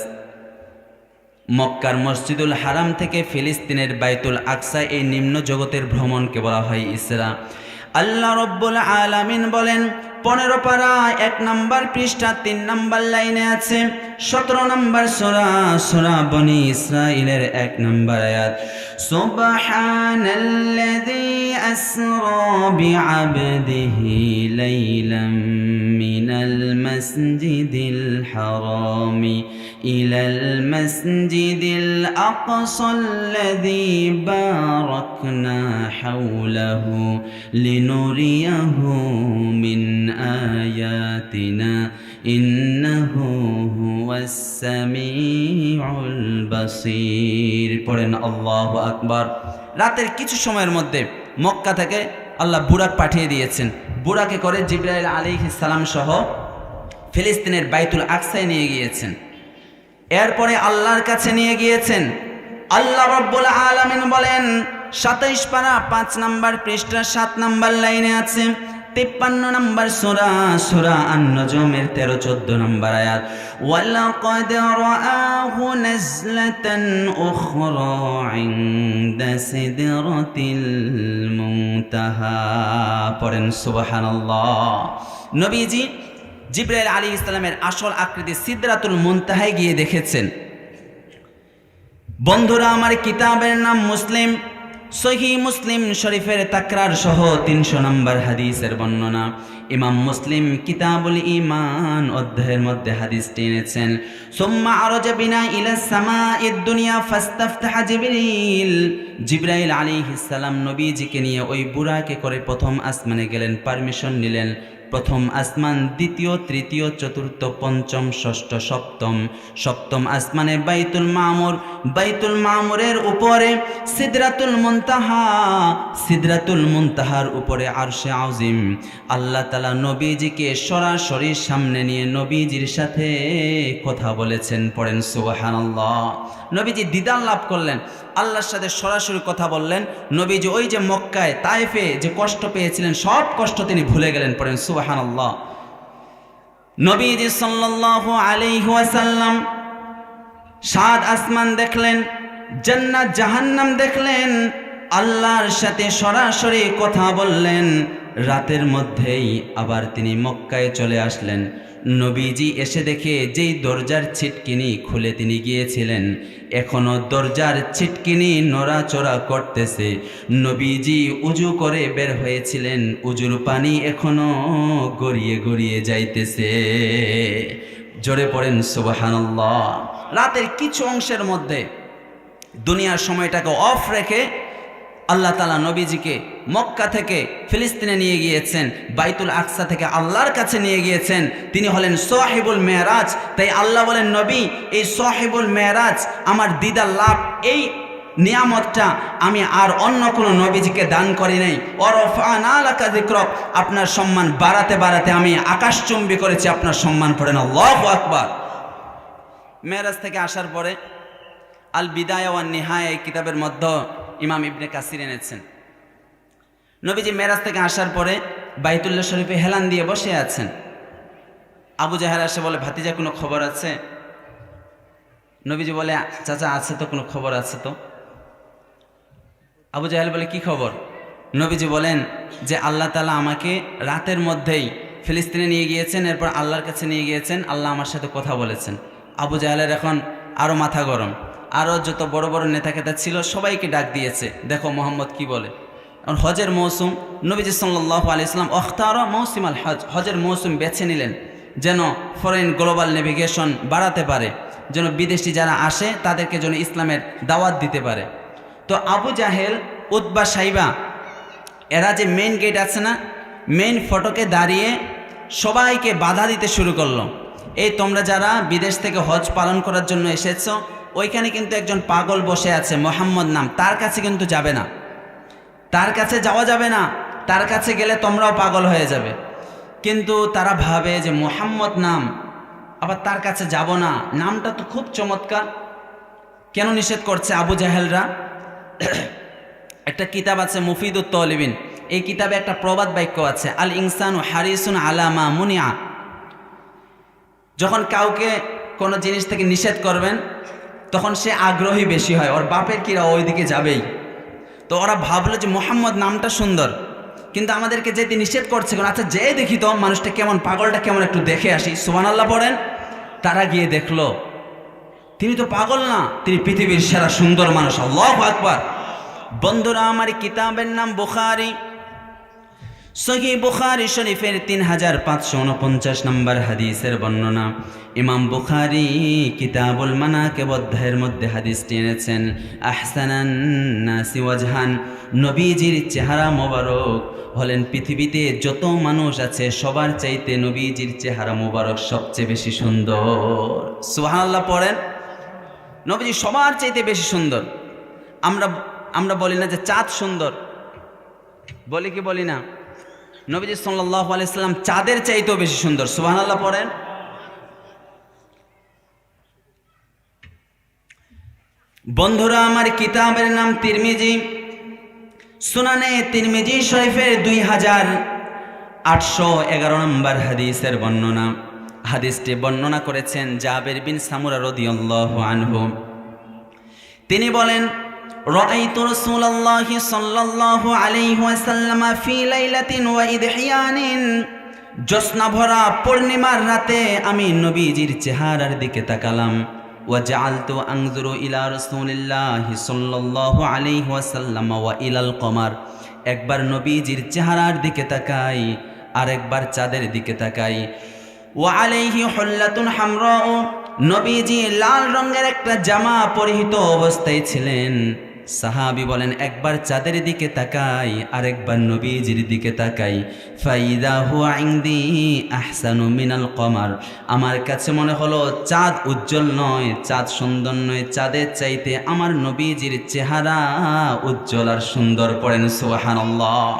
মক্কার মসজিদুল হারাম থেকে ফিলিস্তিনের বাইতুল আকসা, এই নিম্ন জগতের ভ্রমণকে বলা হয় ইসরা। আল্লাহ রব্বুল আলামিন বলেন 15 পারা 1 নাম্বার পৃষ্ঠা 3 নাম্বার লাইনে আছে 17 নাম্বার সূরা বনি ইসরাঈলের 1 নাম্বার আয়াত, সুবহানাল্লাযী আসরা বিআবদিহি লাইলাম মিনাল মাসজিদিল হারামি ইলাল মাসজিদিল আকসাল্লাযী বারাকনা হাওলাহু লিনুরিয়াহু মিন আয়াতিনা ইন্নাহু হুয়াস সামিউল বাসীর। পড়েন আল্লাহু আকবার। রাতের কিছু সময়ের মধ্যে মক্কা থেকে আল্লাহ বুরাক পাঠিয়ে দিয়েছেন। বুরাকে করে জিবরাইল আলাইহিস সালাম সহ ফিলিস্তিনের বাইতুল আকসায় নিয়ে গিয়েছেন। এরপরে আল্লাহর কাছে নিয়ে গিয়েছেন। আল্লাহ রাব্বুল আলামিন বলেন 27 পারা 5 নম্বর পৃষ্ঠা 7 নম্বর লাইনে আছে। 53 নম্বর সূরা, সূরা আন-নজমের 13-14 নম্বর আয়াত। ওয়ালাকাদ রাআহু নাজলাতান উখরা ইনদা সিদরাতিল মুনতাহা। পড়েন সুবহানাল্লাহ। নবীজি জিবরাইল আলাইহিস সালামের আসল আকৃতি সিদরাতুল মুনতাহায় গিয়ে দেখেছেন। বন্ধুরা আমার, কিতাবের নাম মুসলিম, সহিহ মুসলিম শরীফের তাকরার সহ 300 নম্বর হাদিসের বর্ণনা। ইমাম মুসলিম কিতাবুল ঈমান অধ্যায়ের মধ্যে হাদিসটি এনেছেন। সুম্মা আরাজা বিনা ইলা সামাঈদ দুনিয়া ফাস্তাফতাহা জিবরিল। জিবরাইল আলাইহিস সালাম নবীজিকে নিয়ে ওই বুরাকে করে প্রথম আসমানে গেলেন, পারমিশন নিলেন। প্রথম আসমান, দ্বিতীয়, তৃতীয়, চতুর্থ, পঞ্চম, ষষ্ঠ, সপ্তম আসমানে বাইতুল মামুর, বাইতুল মামুরের উপরে সিদরাতুল মুনতাহা, সিদরাতুল মুনতাহার উপরে আরশে আযীম। আল্লাহ তাআলা নবীজিকে সরাসরি সামনে নিয়ে নবীজির সাথে কথা বলেছেন। পড়েন সুবহানাল্লাহ। নবীজি দিদার লাভ করলেন, আল্লাহর সাথে সরাসরি কথা বললেন। নবীজি ওই যে মক্কায় তায়েফে যে কষ্ট পেয়েছিলেন সব কষ্ট তিনি ভুলে গেলেন। পড়েন সুবহানাল্লাহ। নবীজি সাল্লাল্লাহু আলাইহি ওয়াসাল্লাম 7 আসমান দেখলেন, জান্নাত জাহান্নাম দেখলেন, আল্লাহর সাথে সরাসরি কথা বললেন। রাতের মধ্যেই আবার তিনি মক্কায় চলে আসলেন। নবীজি এসে দেখে যেই দরজার ছিটকিনি খুলে তিনি গিয়েছিলেন, এখনো দরজার ছিটকিনি নড়াচড়া করতেছে। নবীজি উজু করে বের হয়েছিলেন, উজুর পানি এখনো গড়িয়ে গড়িয়ে যাইতেছে। জোরে পড়েন সুবহানাল্লাহ। রাতের কিছু অংশের মধ্যে দুনিয়ার সময়টাকে অফ রেখে আল্লাহ তাআলা নবীজিকে মক্কা থেকে ফিলিস্তিনে নিয়ে গিয়েছেন, বাইতুল আকসা থেকে আল্লাহর কাছে নিয়ে গিয়েছেন। তিনি হলেন সাহিবুল মেরাজ। তাই আল্লাহ বলেন, নবী, এই সাহিবুল মেরাজ আমার দিদার লাভ, এই নিয়ামতটা আমি আর অন্য কোনো নবীজিকে দান করি নাই। ওয়ারফা'না লাকা যিকরাক, আপনার সম্মান বাড়াতে বাড়াতে আমি আকাশচুম্বী করেছি আপনার সম্মান। পড়েন আল্লাহু আকবার। মেরাজ থেকে আসার পরে আল বিদায়া ওয়ান নিহায়া এই কিতাবের মধ্যে ইমাম ইবনে কাসির এনেছেন। নবীজি মেরাজ থেকে আসার পরে বাইতুল্লাহ শরীফে হেলান দিয়ে বসে আছেন। আবু জাহেল এসে বলে, ভাতিজা কোনো খবর আছে? নবীজি বলে, চাচা আছে তো, কোনো খবর আছে তো? আবু জাহেল বলে, কি খবর? নবীজি বলেন যে আল্লাহ তাআলা আমাকে রাতের মধ্যেই ফিলিস্তিনে নিয়ে গিয়েছেন, এরপর আল্লাহর কাছে নিয়ে গিয়েছেন, আল্লাহ আমার সাথে কথা বলেছেন। আবু জাহেলের এখন আরও মাথা গরম। আরও যত বড় বড় নেতা খেতা ছিল সবাইকে ডাক দিয়েছে, দেখো মোহাম্মদ কি বলে। হজের মৌসুম, নবীজি সাল্লাল্লাহু আলাইহি ওয়াসাল্লাম অখতারা মৌসুম আল হজ, হজের মৌসুম বেছে নিলেন যেন ফরেন গ্লোবাল নেভিগেশন বাড়াতে পারে, যেন বিদেশি যারা আসে তাদেরকে যেন ইসলামের দাওয়াত দিতে পারে। তো আবু জাহেল, উতবা, সাইবা এরা যে মেইন গেট আছে না, মেইন ফটকে দাঁড়িয়ে সবাইকে বাধা দিতে শুরু করলো। এই তোমরা যারা বিদেশ থেকে হজ পালন করার জন্য এসেছো, ওইখানে কিন্তু একজন পাগল বসে আছে মোহাম্মদ নাম, তার কাছে কিন্তু যাবে না, তার কাছে যাওয়া যাবে না, তার কাছে গেলে তোমরাও পাগল হয়ে যাবে। কিন্তু তারা ভাবে যে মোহাম্মদ নাম, আবার তার কাছে যাব না, নামটা তো খুব চমৎকার, কেন নিষেধ করছে আবু জাহেলরা? একটা কিতাব আছে মুফিদুত তলিবিন, এই কিতাবে একটা প্রবাদ বাক্য আছে, আল ইনসানু হারিসুন আলা মা মুনিয়া। যখন কাউকে কোনো জিনিস থেকে নিষেধ করবেন তখন সে আগ্রহী বেশি হয়, ওর বাপের কিরা ওইদিকে যাবেই। তো ওরা ভাবলো যে মোহাম্মদ নামটা সুন্দর, কিন্তু আমাদেরকে যেতে নিষেধ করছে, আচ্ছা যে দেখি তো মানুষটা কেমন, পাগলটা কেমন, একটু দেখে আসি। সুবহানাল্লাহ পড়েন। তারা গিয়ে দেখলো তিনি তো পাগল না, তিনি পৃথিবীর সেরা সুন্দর মানুষ। আল্লাহু আকবার। বন্ধুরা আমার, কিতাবের নাম বুখারী, সহিহ বুখারী শরীফের 3549 নম্বর হাদিসের বর্ণনা। ইমাম বুখারী কিতাবুল মানাকিব অধ্যায়ের মধ্যে হাদিসটি এনেছেন। আহসানান নাসি ওয়াজহান, নবীজির চেহারা মোবারক হলেন পৃথিবীতে যত মানুষ আছে সবার চাইতে নবীজির চেহারা মোবারক সবচেয়ে বেশি সুন্দর। সুবহানাল্লাহ পড়েন। নবীজি সবার চাইতে বেশি সুন্দর। আমরা বলি না যে চাঁদ সুন্দর, বলি কি বলি না? নবীজি সাল্লাল্লাহু আলাইহি সাল্লাম চাঁদের চাইতেও বেশি সুন্দর। সুবহানাল্লাহ পড়েন। বন্ধুরা আমার, কিতাবের নাম তিরমিজি, সুনানে তিরমিজি শরীফের 2811 নম্বর হাদিসের বর্ণনা। হাদিসটি বর্ণনা করেছেন জাবের বিন সামুরা রাদিয়াল্লাহু আনহু। তিনি বলেন, রাআইতু রাসূলুল্লাহি সাল্লাল্লাহু আলাইহি ওয়াসাল্লাম ফি লাইলাতিন ওয়া ইদহিয়ানিন। জ্যোৎস্না ভরা পূর্ণিমার রাতে আমি নবীজির চেহারার দিকে তাকালাম। ওয়া জাআলতু আনজুরু ইলা রাসূলিল্লাহি সাল্লাল্লাহু আলাইহি ওয়াসাল্লাম ওয়া ইলাল কমার। একবার নবীজির চেহারার দিকে তাকাই, আরেকবার চাঁদের দিকে তাকাই। ওয়া আলাইহি হুল্লাতুন হামরা, নবীজি লাল রঙের একটা জামা পরিহিত অবস্থায় ছিলেন। সাহাবী বলেন, একবার চাঁদের দিকে তাকাই, আরেকবার নবীজির দিকে তাকাই। ফাইদা হুয়া ইনদি আহসানু মিনাল কমার। আমার কাছে মনে হলো চাঁদ উজ্জ্বল নয়, চাঁদ সুন্দর নয়, চাঁদের চাইতে আমার নবীজির চেহারা উজ্জ্বল আর সুন্দর। পড়েন সুবহানাল্লাহ।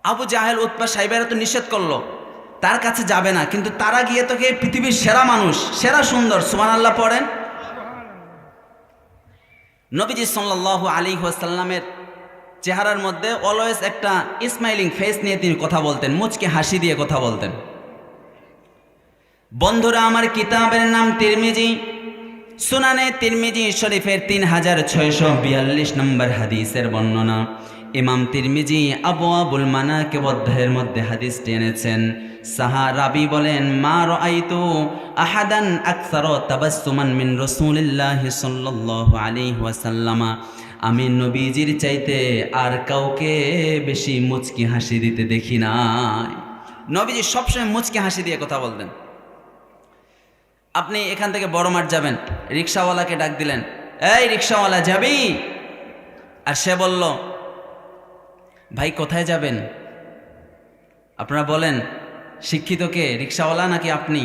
আবু জাহেল উতবা সাইবারা তো নিষেধ করলো, তার কাছে যাবে না, কিন্তু তারা গিয়ে তোকে পৃথিবীর সেরা মানুষ, সেরা সুন্দর। সুবহানাল্লাহ পড়েন। নবীজি সাল্লাল্লাহু আলাইহি ওয়াসাল্লামের চেহারার মধ্যে অলওয়েজ একটা স্মাইলিং ফেস নিয়ে তিনি কথা বলতেন, মুচকে হাসি দিয়ে কথা বলতেন। বন্ধুরা আমার, কিতাবের নাম তিরমিজি। সুনানে তিরমিজি শরীফের 3642 নম্বর হাদিসের বর্ণনা। ইমাম তিরমিজি আবওয়াবুল মানাকিব অধ্যায়ের মধ্যে হাদিসটি এনেছেন। সাহাবী বলেন, মা রাআইতু আহাদান আকসারা তাবাসসুমান মিন রাসূলিল্লাহি সাল্লাল্লাহু আলাইহি ওয়াসাল্লাম। আমি নবীজির চাইতে আর কাউকে বেশি মুচকি হাসি দিতে দেখি নাই। নবীজি সবসময় মুচকি হাসি দিয়ে কথা বলতেন। আপনি এখান থেকে বড় মাঠ যাবেন, রিক্সাওয়ালাকে ডাক দিলেন, এই রিক্সাওয়ালা যাবি? আর সে বলল, ভাই কোথায় যাবেন? আপনারা বলেন, শিক্ষিত কে, রিক্সাওয়ালা নাকি আপনি?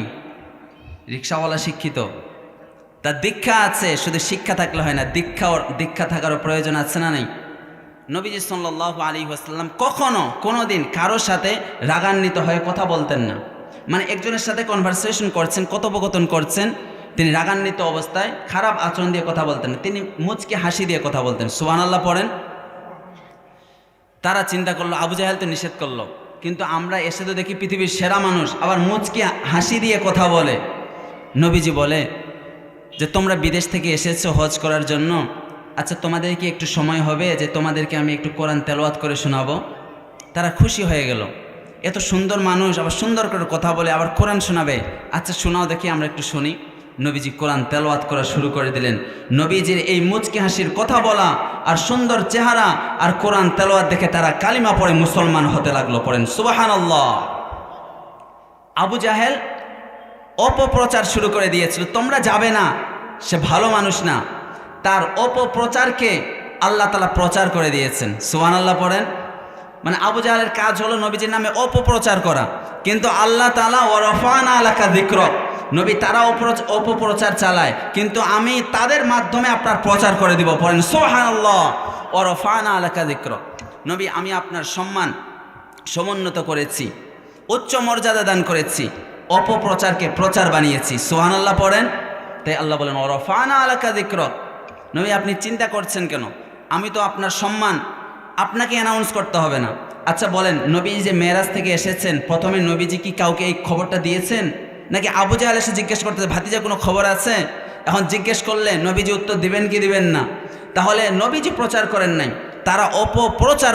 রিক্সাওয়ালা শিক্ষিত, তার দীক্ষা আছে। শুধু শিক্ষা থাকলে হয় না, দীক্ষা থাকারও প্রয়োজন আছে না নাই? নবীজি সাল্লাল্লাহু আলাইহি ওয়াসাল্লাম কখনো কোনোদিন কারোর সাথে রাগান্বিত হয়ে কথা বলতেন না। মানে একজনের সাথে কনভারসেশন করছেন, কথোপকথন করছেন, তিনি রাগান্বিত অবস্থায় খারাপ আচরণ দিয়ে কথা বলতেন না, তিনি মুচকে হাসি দিয়ে কথা বলতেন। সুবহানাল্লাহ পড়েন। তারা চিন্তা করলো, আবু জাহেল তো নিষেধ করলো, কিন্তু আমরা এসে তো দেখি পৃথিবীর সেরা মানুষ আবার মুচকি হাসি দিয়ে কথা বলে। নবীজি বলে যে, তোমরা বিদেশ থেকে এসেছো হজ করার জন্য, আচ্ছা তোমাদের কি একটু সময় হবে যে তোমাদেরকে আমি একটু কোরআন তেলাওয়াত করে শোনাবো? তারা খুশি হয়ে গেল, এত সুন্দর মানুষ আবার সুন্দর করে কথা বলে, আবার কোরআন শোনাবে, আচ্ছা শোনাও দেখি, আমরা একটু শুনি। নবীজি কোরআন তেলাওয়াত করা শুরু করে দিলেন। নবীজির এই মুচকি হাসির কথা বলা আর সুন্দর চেহারা আর কোরআন তেলাওয়াত দেখে তারা কালিমা পড়ে মুসলমান হতে লাগলো। পড়েন সুবহানাল্লাহ। আবু জাহেল অপপ্রচার শুরু করে দিয়েছিল, তোমরা যাবে না, সে ভালো মানুষ না। তার অপপ্রচারকে আল্লাহ তাআলা প্রচার করে দিয়েছেন। সুবহানাল্লাহ পড়েন। মানে আবু জাহেলের কাজ হলো নবীজির নামে অপপ্রচার করা, কিন্তু আল্লাহ তাআলা ওয়া রাফা'না লাকা যিকরাক, নবী তারা অপপ্রচার চালায়, কিন্তু আমি তাদের মাধ্যমে আপনার প্রচার করে দিব। পড়েন সুবহানাল্লাহ। ওয়া রাফা'না লাকা যিকরাক, নবী আমি আপনার সম্মান সমুন্নত করেছি, উচ্চ মর্যাদা দান করেছি, অপপ্রচারকে প্রচার বানিয়েছি। সুবহানাল্লাহ পড়েন। তাই আল্লাহ বলেন ওয়া রাফা'না লাকা যিকরাক, নবী আপনি চিন্তা করছেন কেন? আমি তো আপনার সম্মান আপনাকে অ্যানাউন্স করতে হবে না। আচ্ছা বলেন, নবী যে মেরাজ থেকে এসেছেন, প্রথমে নবীজি কি কাউকে এই খবরটা দিয়েছেন, নাকি আবু জাহেল এসে জিজ্ঞেস করতে, ভাতিজা কোনো খবর আছে? এখন জিজ্ঞেস করলে নবীজি উত্তর দিবেন কি দিবেন না? তাহলে নবীজি প্রচার করেন নাই, তারা অপপ্রচার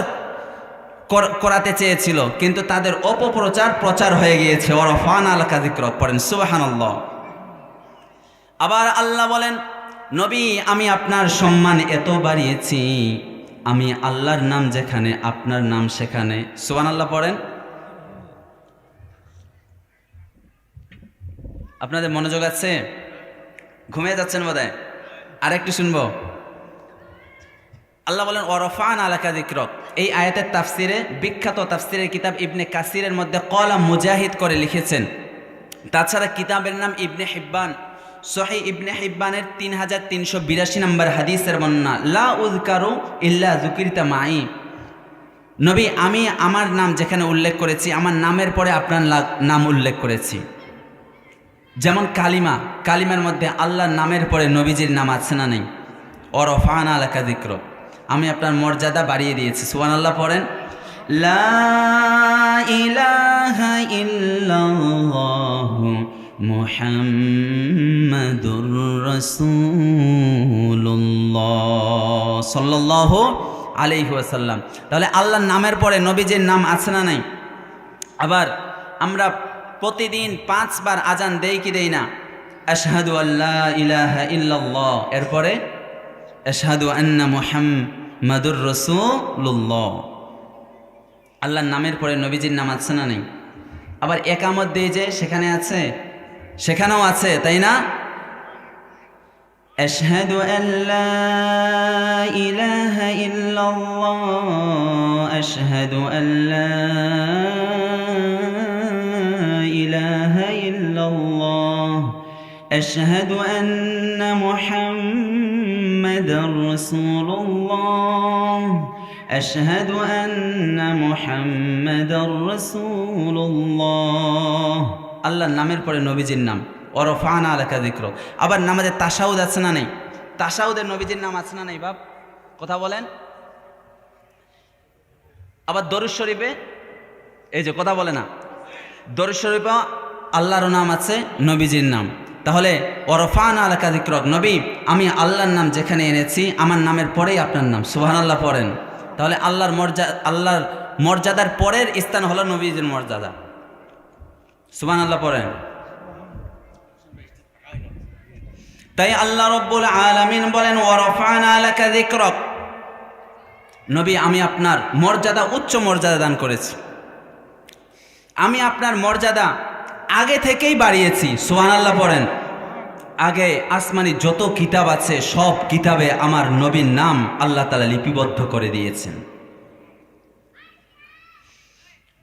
করাতে চেয়েছিল, কিন্তু তাদের অপপ্রচার প্রচার হয়ে গিয়েছে। ওয়া রাফা'না লাকা যিকরাক। পড়েন সুবহানাল্লাহ। আবার আল্লাহ বলেন, নবী আমি আপনার সম্মান এত বাড়িয়েছি, আমি আল্লাহর নাম যেখানে আপনার নাম সেখানে। সুবহানাল্লাহ পড়েন। আপনাদের মনোযোগ আছে? ঘুমিয়ে যাচ্ছেন বোধহয়, আরেকটু শুনবো। আল্লাহ বলেন ওয়া রাফা'না লাকা যিকরাক। এই আয়াতের তাফসিরে, বিখ্যাত তাফসিরের কিতাব ইবনে কাসিরের মধ্যে কলা মুজাহিদ করে লিখেছেন। তাছাড়া কিতাবের নাম ইবনে হিব্বান, সহিহ ইবনে হিব্বানের 3382 নম্বর হাদিসের বর্ণনা, লা উযকারু ইল্লা যুকিরতা মাই, নবী আমি আমার নাম যেখানে উল্লেখ করেছি, আমার নামের পরে আপনার নাম উল্লেখ করেছি। যেমন কালিমার মধ্যে আল্লাহর নামের পরে নবীজির নাম আছে না নেই? ওয়া রাফা'না লাকা যিকরাক। আমি আপনার মর্যাদা বাড়িয়ে দিয়েছি। সুবহানাল্লাহ পড়েন। লা ইলাহা ইল্লাল্লাহু মুহাম্মাদুর রাসূলুল্লাহ সাল্লাল্লাহু আলাইহি ওয়াসাল্লাম। তাহলে আল্লাহর নামের পরে নবীজির নাম আছে না নাই? আবার আমরা প্রতিদিন 5 বার আজান দেই কি দেই না? আশহাদু আল্লা ইলাহা ইল্লাল্লাহ, এরপরে আশহাদু আন্না মুহাম্মাদুর রাসূলুল্লাহ। আল্লাহর নামের পরে নবীজির নাম আছে না নেই? আবার একামত দেই যে সেখানে আছে, সেখানেও আছে, তাই না? আশহাদু আল্লা ইলাহা ইল্লাল্লাহ, আশহাদু আল্লা ইলাহা ইল্লাল্লাহ, আশহাদু আন্না মুহাম্মাদার রাসূলুল্লাহ, আশহাদু আন্না মুহাম্মাদার রাসূলুল্লাহ। আল্লাহর নামের পরে নবীজির নাম। ওয়ারফা'না লাকা যিকরাক। আবার নামাজে তাশাহুদ আছে না নেই? তাশাহুদের নবীজির নাম আছে না নেই বাপ? কথা বলেন। আবার দরুদ শরীফে, এই যে কথা বলে না, দরুদ শরীফে আল্লাহর নাম আছে, নবীজির নাম। তাহলে ওয়ারফা'না লাকা যিকরাক, নবী আমি আল্লাহর নাম যেখানে এনেছি আমার নামের পরেই আপনার নাম। সুবহানাল্লাহ পড়েন। তাহলে আল্লাহর মর্যাদার পরের স্থান হলো নবীজির মর্যাদা। সুবহানাল্লাহ পড়েন। তাই আল্লাহ রাব্বুল আলামিন বলেন ওয়ারফা'না লাকা যিকরাক, নবী আমি আপনার মর্যাদা, উচ্চ মর্যাদা দান করেছি, আমি আপনার মর্যাদা আগে থেকেই বাড়িয়েছি। সুবহানাল্লাহ পড়েন। আগে আসমানি যত কিতাব আছে সব কিতাবে আমার নবীর নাম আল্লাহ তাআলা লিপিবদ্ধ করে দিয়েছেন।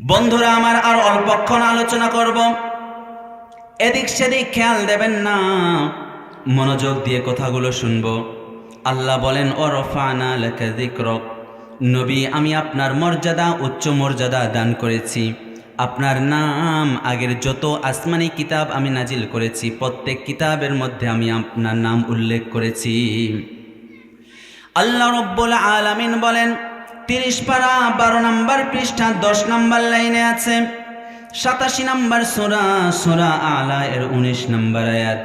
বন্ধুরা আমার, আর অল্পক্ষণ আলোচনা করব, এদিক সেদিক খেয়াল দেবেন না, মনোযোগ দিয়ে কথাগুলো শুনবো। আল্লাহ বলেন ওয়ারফা'না লাকা যিকরাক, নবী আমি আপনার মর্যাদা, উচ্চ মর্যাদা দান করেছি। আপনার নাম আগের যত আসমানি কিতাব আমি নাজিল করেছি প্রত্যেক কিতাবের মধ্যে আমি আপনার নাম উল্লেখ করেছি। আল্লাহ রাব্বুল আলামিন বলেন 30 পারা 12 নম্বর পৃষ্ঠা 10 নম্বর লাইনে আছে, 87 নম্বর সূরা, সূরা আলা এর 19 নম্বর আয়াত,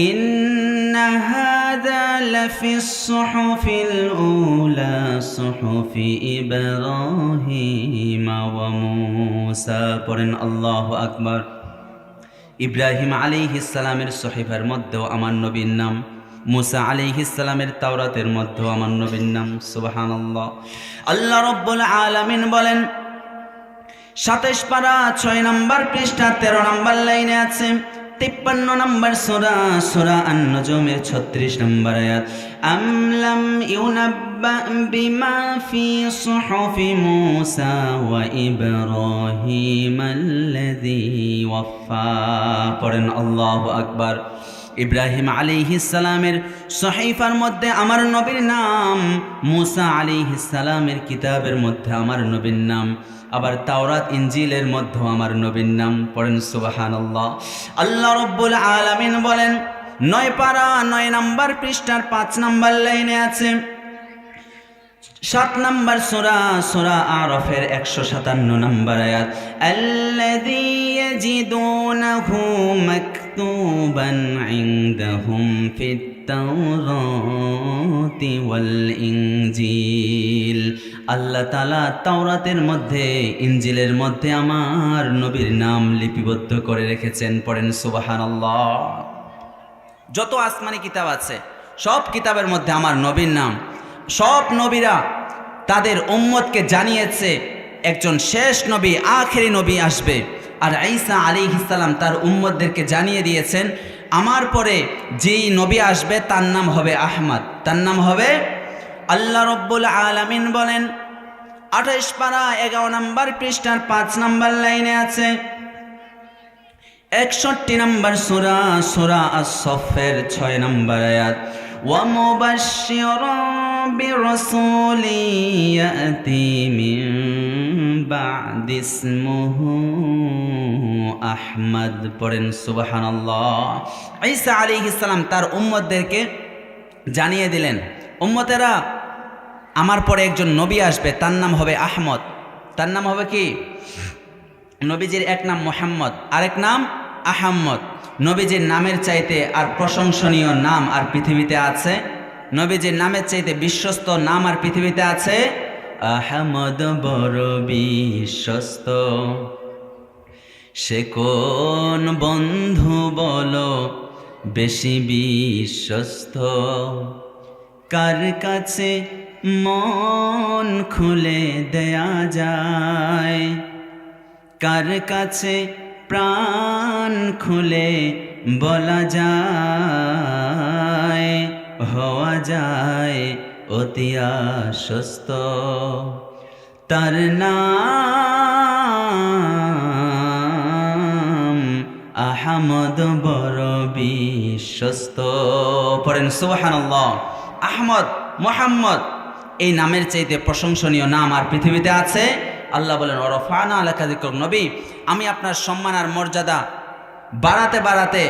ইন্না হাযা লাফিস সুহুফিল উলা সুহুফি ইব্রাহিম ওয়া মূসা। পড়েন আল্লাহু আকবার। ইব্রাহিম আলাইহিস সালামের সহিফার মধ্যেও আমার নবীর নাম, মুসা আলাইহিস সালামের তাওরাতের মধ্যেও আমার নবীর নাম। সুবহানাল্লাহ। আল্লাহ রাব্বুল আলামিন বলেন 27 পারা 6 নম্বর পৃষ্ঠা 13 নম্বর লাইনে আছে, 53 নম্বর সূরা, সূরা আন-নজমের 36 নম্বর আয়াত, আম লাম ইউনাব্বা বিমা ফি সুহুফি মূসা ওয়া ইব্রাহিম আল্লাযী ওয়াফা। পড়েন আল্লাহু আকবার। ইব্রাহিম আলাইহিস সালামের সহিফার মধ্যে আমার নবীর নাম, মূসা আলাইহিস সালামের কিতাবের মধ্যে আমার নবীর নাম, আবার তাওরাত ইনজিলের মধ্যে আমার নবীর নাম। পড়েন সুবহানাল্লাহ। আল্লাহ রাব্বুল আলামিন বলেন 9 পারা 9 নম্বর পৃষ্ঠার 5 নম্বর লাইনে আছে, 7 নম্বর সূরা, সূরা আরাফের 157 নম্বর আয়াত, আল্লাযী ইয়াজিদুনাহু মাকতুবান ইনদাহুম ফিত তাওরাতি ওয়াল ইনজিল। আল্লাহ তাআলা তাওরাতের মধ্যে, ইনজিলের মধ্যে আমার নবীর নাম লিপিবদ্ধ করে রেখেছেন। পড়েন সুবহানাল্লাহ। যত আসমানি কিতাব আছে সব কিতাবের মধ্যে আমার নবীর নাম। সব নবীরা তাদের উম্মতকে জানিয়েছে একজন শেষ নবী, আখেরি নবী আসবে। আর ঈসা আলাইহিস সালাম তার উম্মতদেরকে জানিয়ে দিয়েছেন আমার পরে যেই নবী আসবে তার নাম হবে আহমদ, তার নাম হবে। আল্লাহ রাব্বুল আলামিন বলেন 28 পারা 11 নম্বর পৃষ্ঠার 5 নম্বর লাইনে আছে, 61 নম্বর সূরা, সূরা আস-সাফের 6 নম্বর আয়াত, ওয়া মুবাশশিরান বিরাসূলি ইয়াতি মিন বা'দি ইসমুহু আহমদ। পড়েন সুবহানাল্লাহ। ঈসা আলাইহিস সালাম তার উম্মতদেরকে জানিয়ে দিলেন, উম্মতেরা আমার পরে একজন নবী আসবে, তার নাম হবে আহমদ। তার নাম হবে কি? নবীজির এক নাম মুহাম্মদ, আরেক নাম আহম্মদ। নবীজির নামের চাইতে আর প্রশংসনীয় নাম আর পৃথিবীতে আছে? নবীজির নামের চাইতে বিশ্বস্ত নাম আর পৃথিবীতে আছে? আহমদ বড় বিশ্বস্ত। সে কোন বন্ধু বলো বেশি বিশ্বস্ত? কার কাছে মন খুলে দেয়া যায়, কার কাছে প্রাণ খুলে বলা যায়, হওয়া যায় অতি আশ্বস্ত। তার নাম আহমদ বড় বিশ্বস্ত। পড়েন সুবহানাল্লাহ। আহমদ, মুহাম্মদ, এই নামের চাইতে প্রশংসনীয় নাম আর পৃথিবীতে আছে? আল্লাহ বলেন ওয়ারাফানা আলাকা যিকরাক। নবী, আমি আপনার সম্মান আর মর্যাদা বাড়াতে বাড়াতে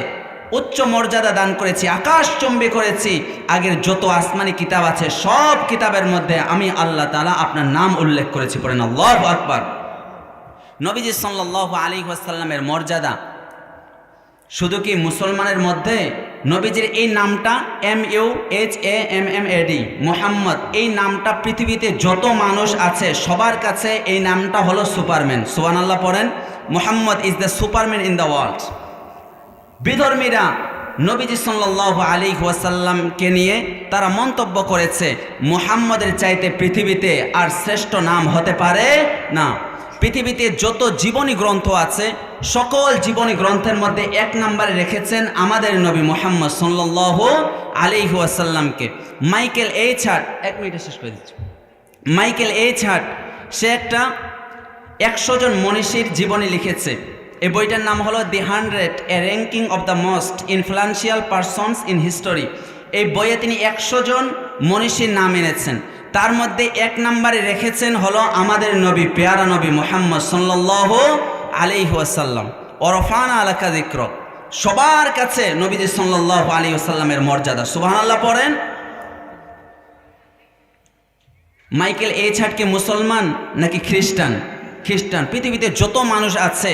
উচ্চ মর্যাদা দান করেছি, আকাশচুম্বী করেছি। আগের যত আসমানি কিতাব আছে সব কিতাবের মধ্যে আমি আল্লাহ তাআলা আপনার নাম উল্লেখ করেছি। পড়েন আল্লাহু আকবার। নবীজি সাল্লাল্লাহু আলাইহি ওয়াসাল্লামের মর্যাদা শুধু কি মুসলমানের মধ্যে? নবীজির এই নামটা MUHAMMAD, মুহাম্মদ, এই নামটা পৃথিবীতে যত মানুষ আছে সবার কাছে এই নামটা হলো সুপারম্যান। সুবহানাল্লাহ পড়েন। Muhammad is the superman in the world. বিধর্মীরা নবীজি সাল্লাল্লাহু আলাইহি ওয়াসাল্লামকে নিয়ে তারা মন্তব্য করেছে মুহাম্মদের চাইতে পৃথিবীতে আর শ্রেষ্ঠ নাম হতে পারে না। পৃথিবীতে যত জীবনী গ্রন্থ আছে সকল জীবনী গ্রন্থের মধ্যে এক নম্বরে রেখেছেন আমাদের নবী মুহাম্মদ সাল্লাল্লাহু আলাইহি ওয়াসাল্লামকে। মাইকেল এইচ হার্ট, এক মিনিটে শেষ করে দিচ্ছি। মাইকেল এইচ হার্ট, সে একটা 100 জন মনীষীর জীবনী লিখেছে। এই বইটার নাম হলো দি 100, এ ranking of the most influential persons in history. এই বইয়ে তিনি 100 জন মনীষীর নাম এনেছেন। তার মধ্যে এক নম্বরে রেখেছেন হলো আমাদের নবী, পেয়ারা নবী মুহাম্মদ সাল্লাল্লাহু আলাইহি ওয়াসাল্লাম। ওয়ারাফানা আলাকা যিকরাক। সবার কাছে নবীজি সাল্লাল্লাহু আলাইহি ওয়াসাল্লামের মর্যাদা। সুবহানাল্লাহ পড়েন। মাইকেল এইচ হার্ট কি মুসলমান নাকি খ্রিস্টান? খ্রিস্টান। পৃথিবীতে যত মানুষ আছে,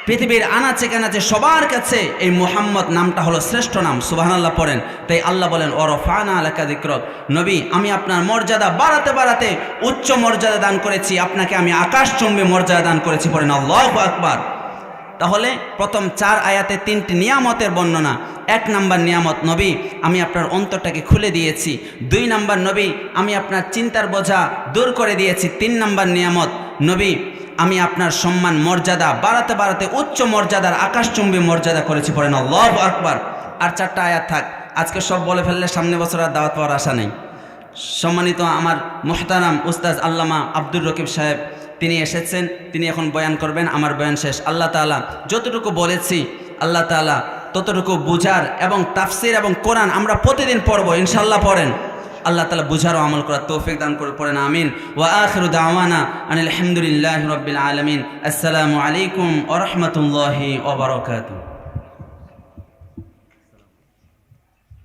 পৃথিবীর আনাচে কানাচে সবার কাছে এই মুহাম্মদ নামটা হলো শ্রেষ্ঠ নাম। সুবহানাল্লাহ পড়েন। তাই আল্লাহ বলেন ওয়ারাফানা আলাকা যিকরাক। নবী, আমি আপনার মর্যাদা বাড়াতে বাড়াতে উচ্চ মর্যাদা দান করেছি, আপনাকে আমি আকাশচুম্বী মর্যাদা দান করেছি। পড়েন আল্লাহু আকবার। তাহলে প্রথম 4 আয়াতে 3টি নিয়ামতের বর্ণনা। 1 নাম্বার নিয়ামত, নবী আমি আপনার অন্তরটাকে খুলে দিয়েছি। 2 নাম্বার, নবী আমি আপনার চিন্তার বোঝা দূর করে দিয়েছি। 3 নাম্বার নিয়ামত, নবী আমি আপনার সম্মান মর্যাদা বাড়াতে বাড়াতে উচ্চ মর্যাদার আকাশচুম্বী মর্যাদা করেছি। পড়েন আল্লাহু আকবার। আর 4টা আয়াত থাক, আজকে সব বলে ফেললে সামনে বছর আর দাওয়াত পাওয়ার আশা নেই। সম্মানিত আমার মুহতারাম উস্তাদ আল্লামা আব্দুর রকিব সাহেব, তিনি এসেছেন, তিনি এখন বয়ান করবেন। আমার বয়ান শেষ। আল্লাহ তাআলা যতটুকু বলেছি আল্লাহ তাআলা ততটুকু বুঝার এবং তাফসির এবং কোরআন আমরা প্রতিদিন পড়বো ইনশাআল্লাহ। পড়েন। আল্লাহ তাআলা বুঝার ও আমল করার তৌফিক দান করে। পড়েন আমিন। ওয়া আখিরু দাওয়ানা আনিল হামদুলিল্লাহি রাব্বিল আলামিন। আসসালামু আলাইকুম ওয়া রাহমাতুল্লাহি ওয়া বারাকাতুহু।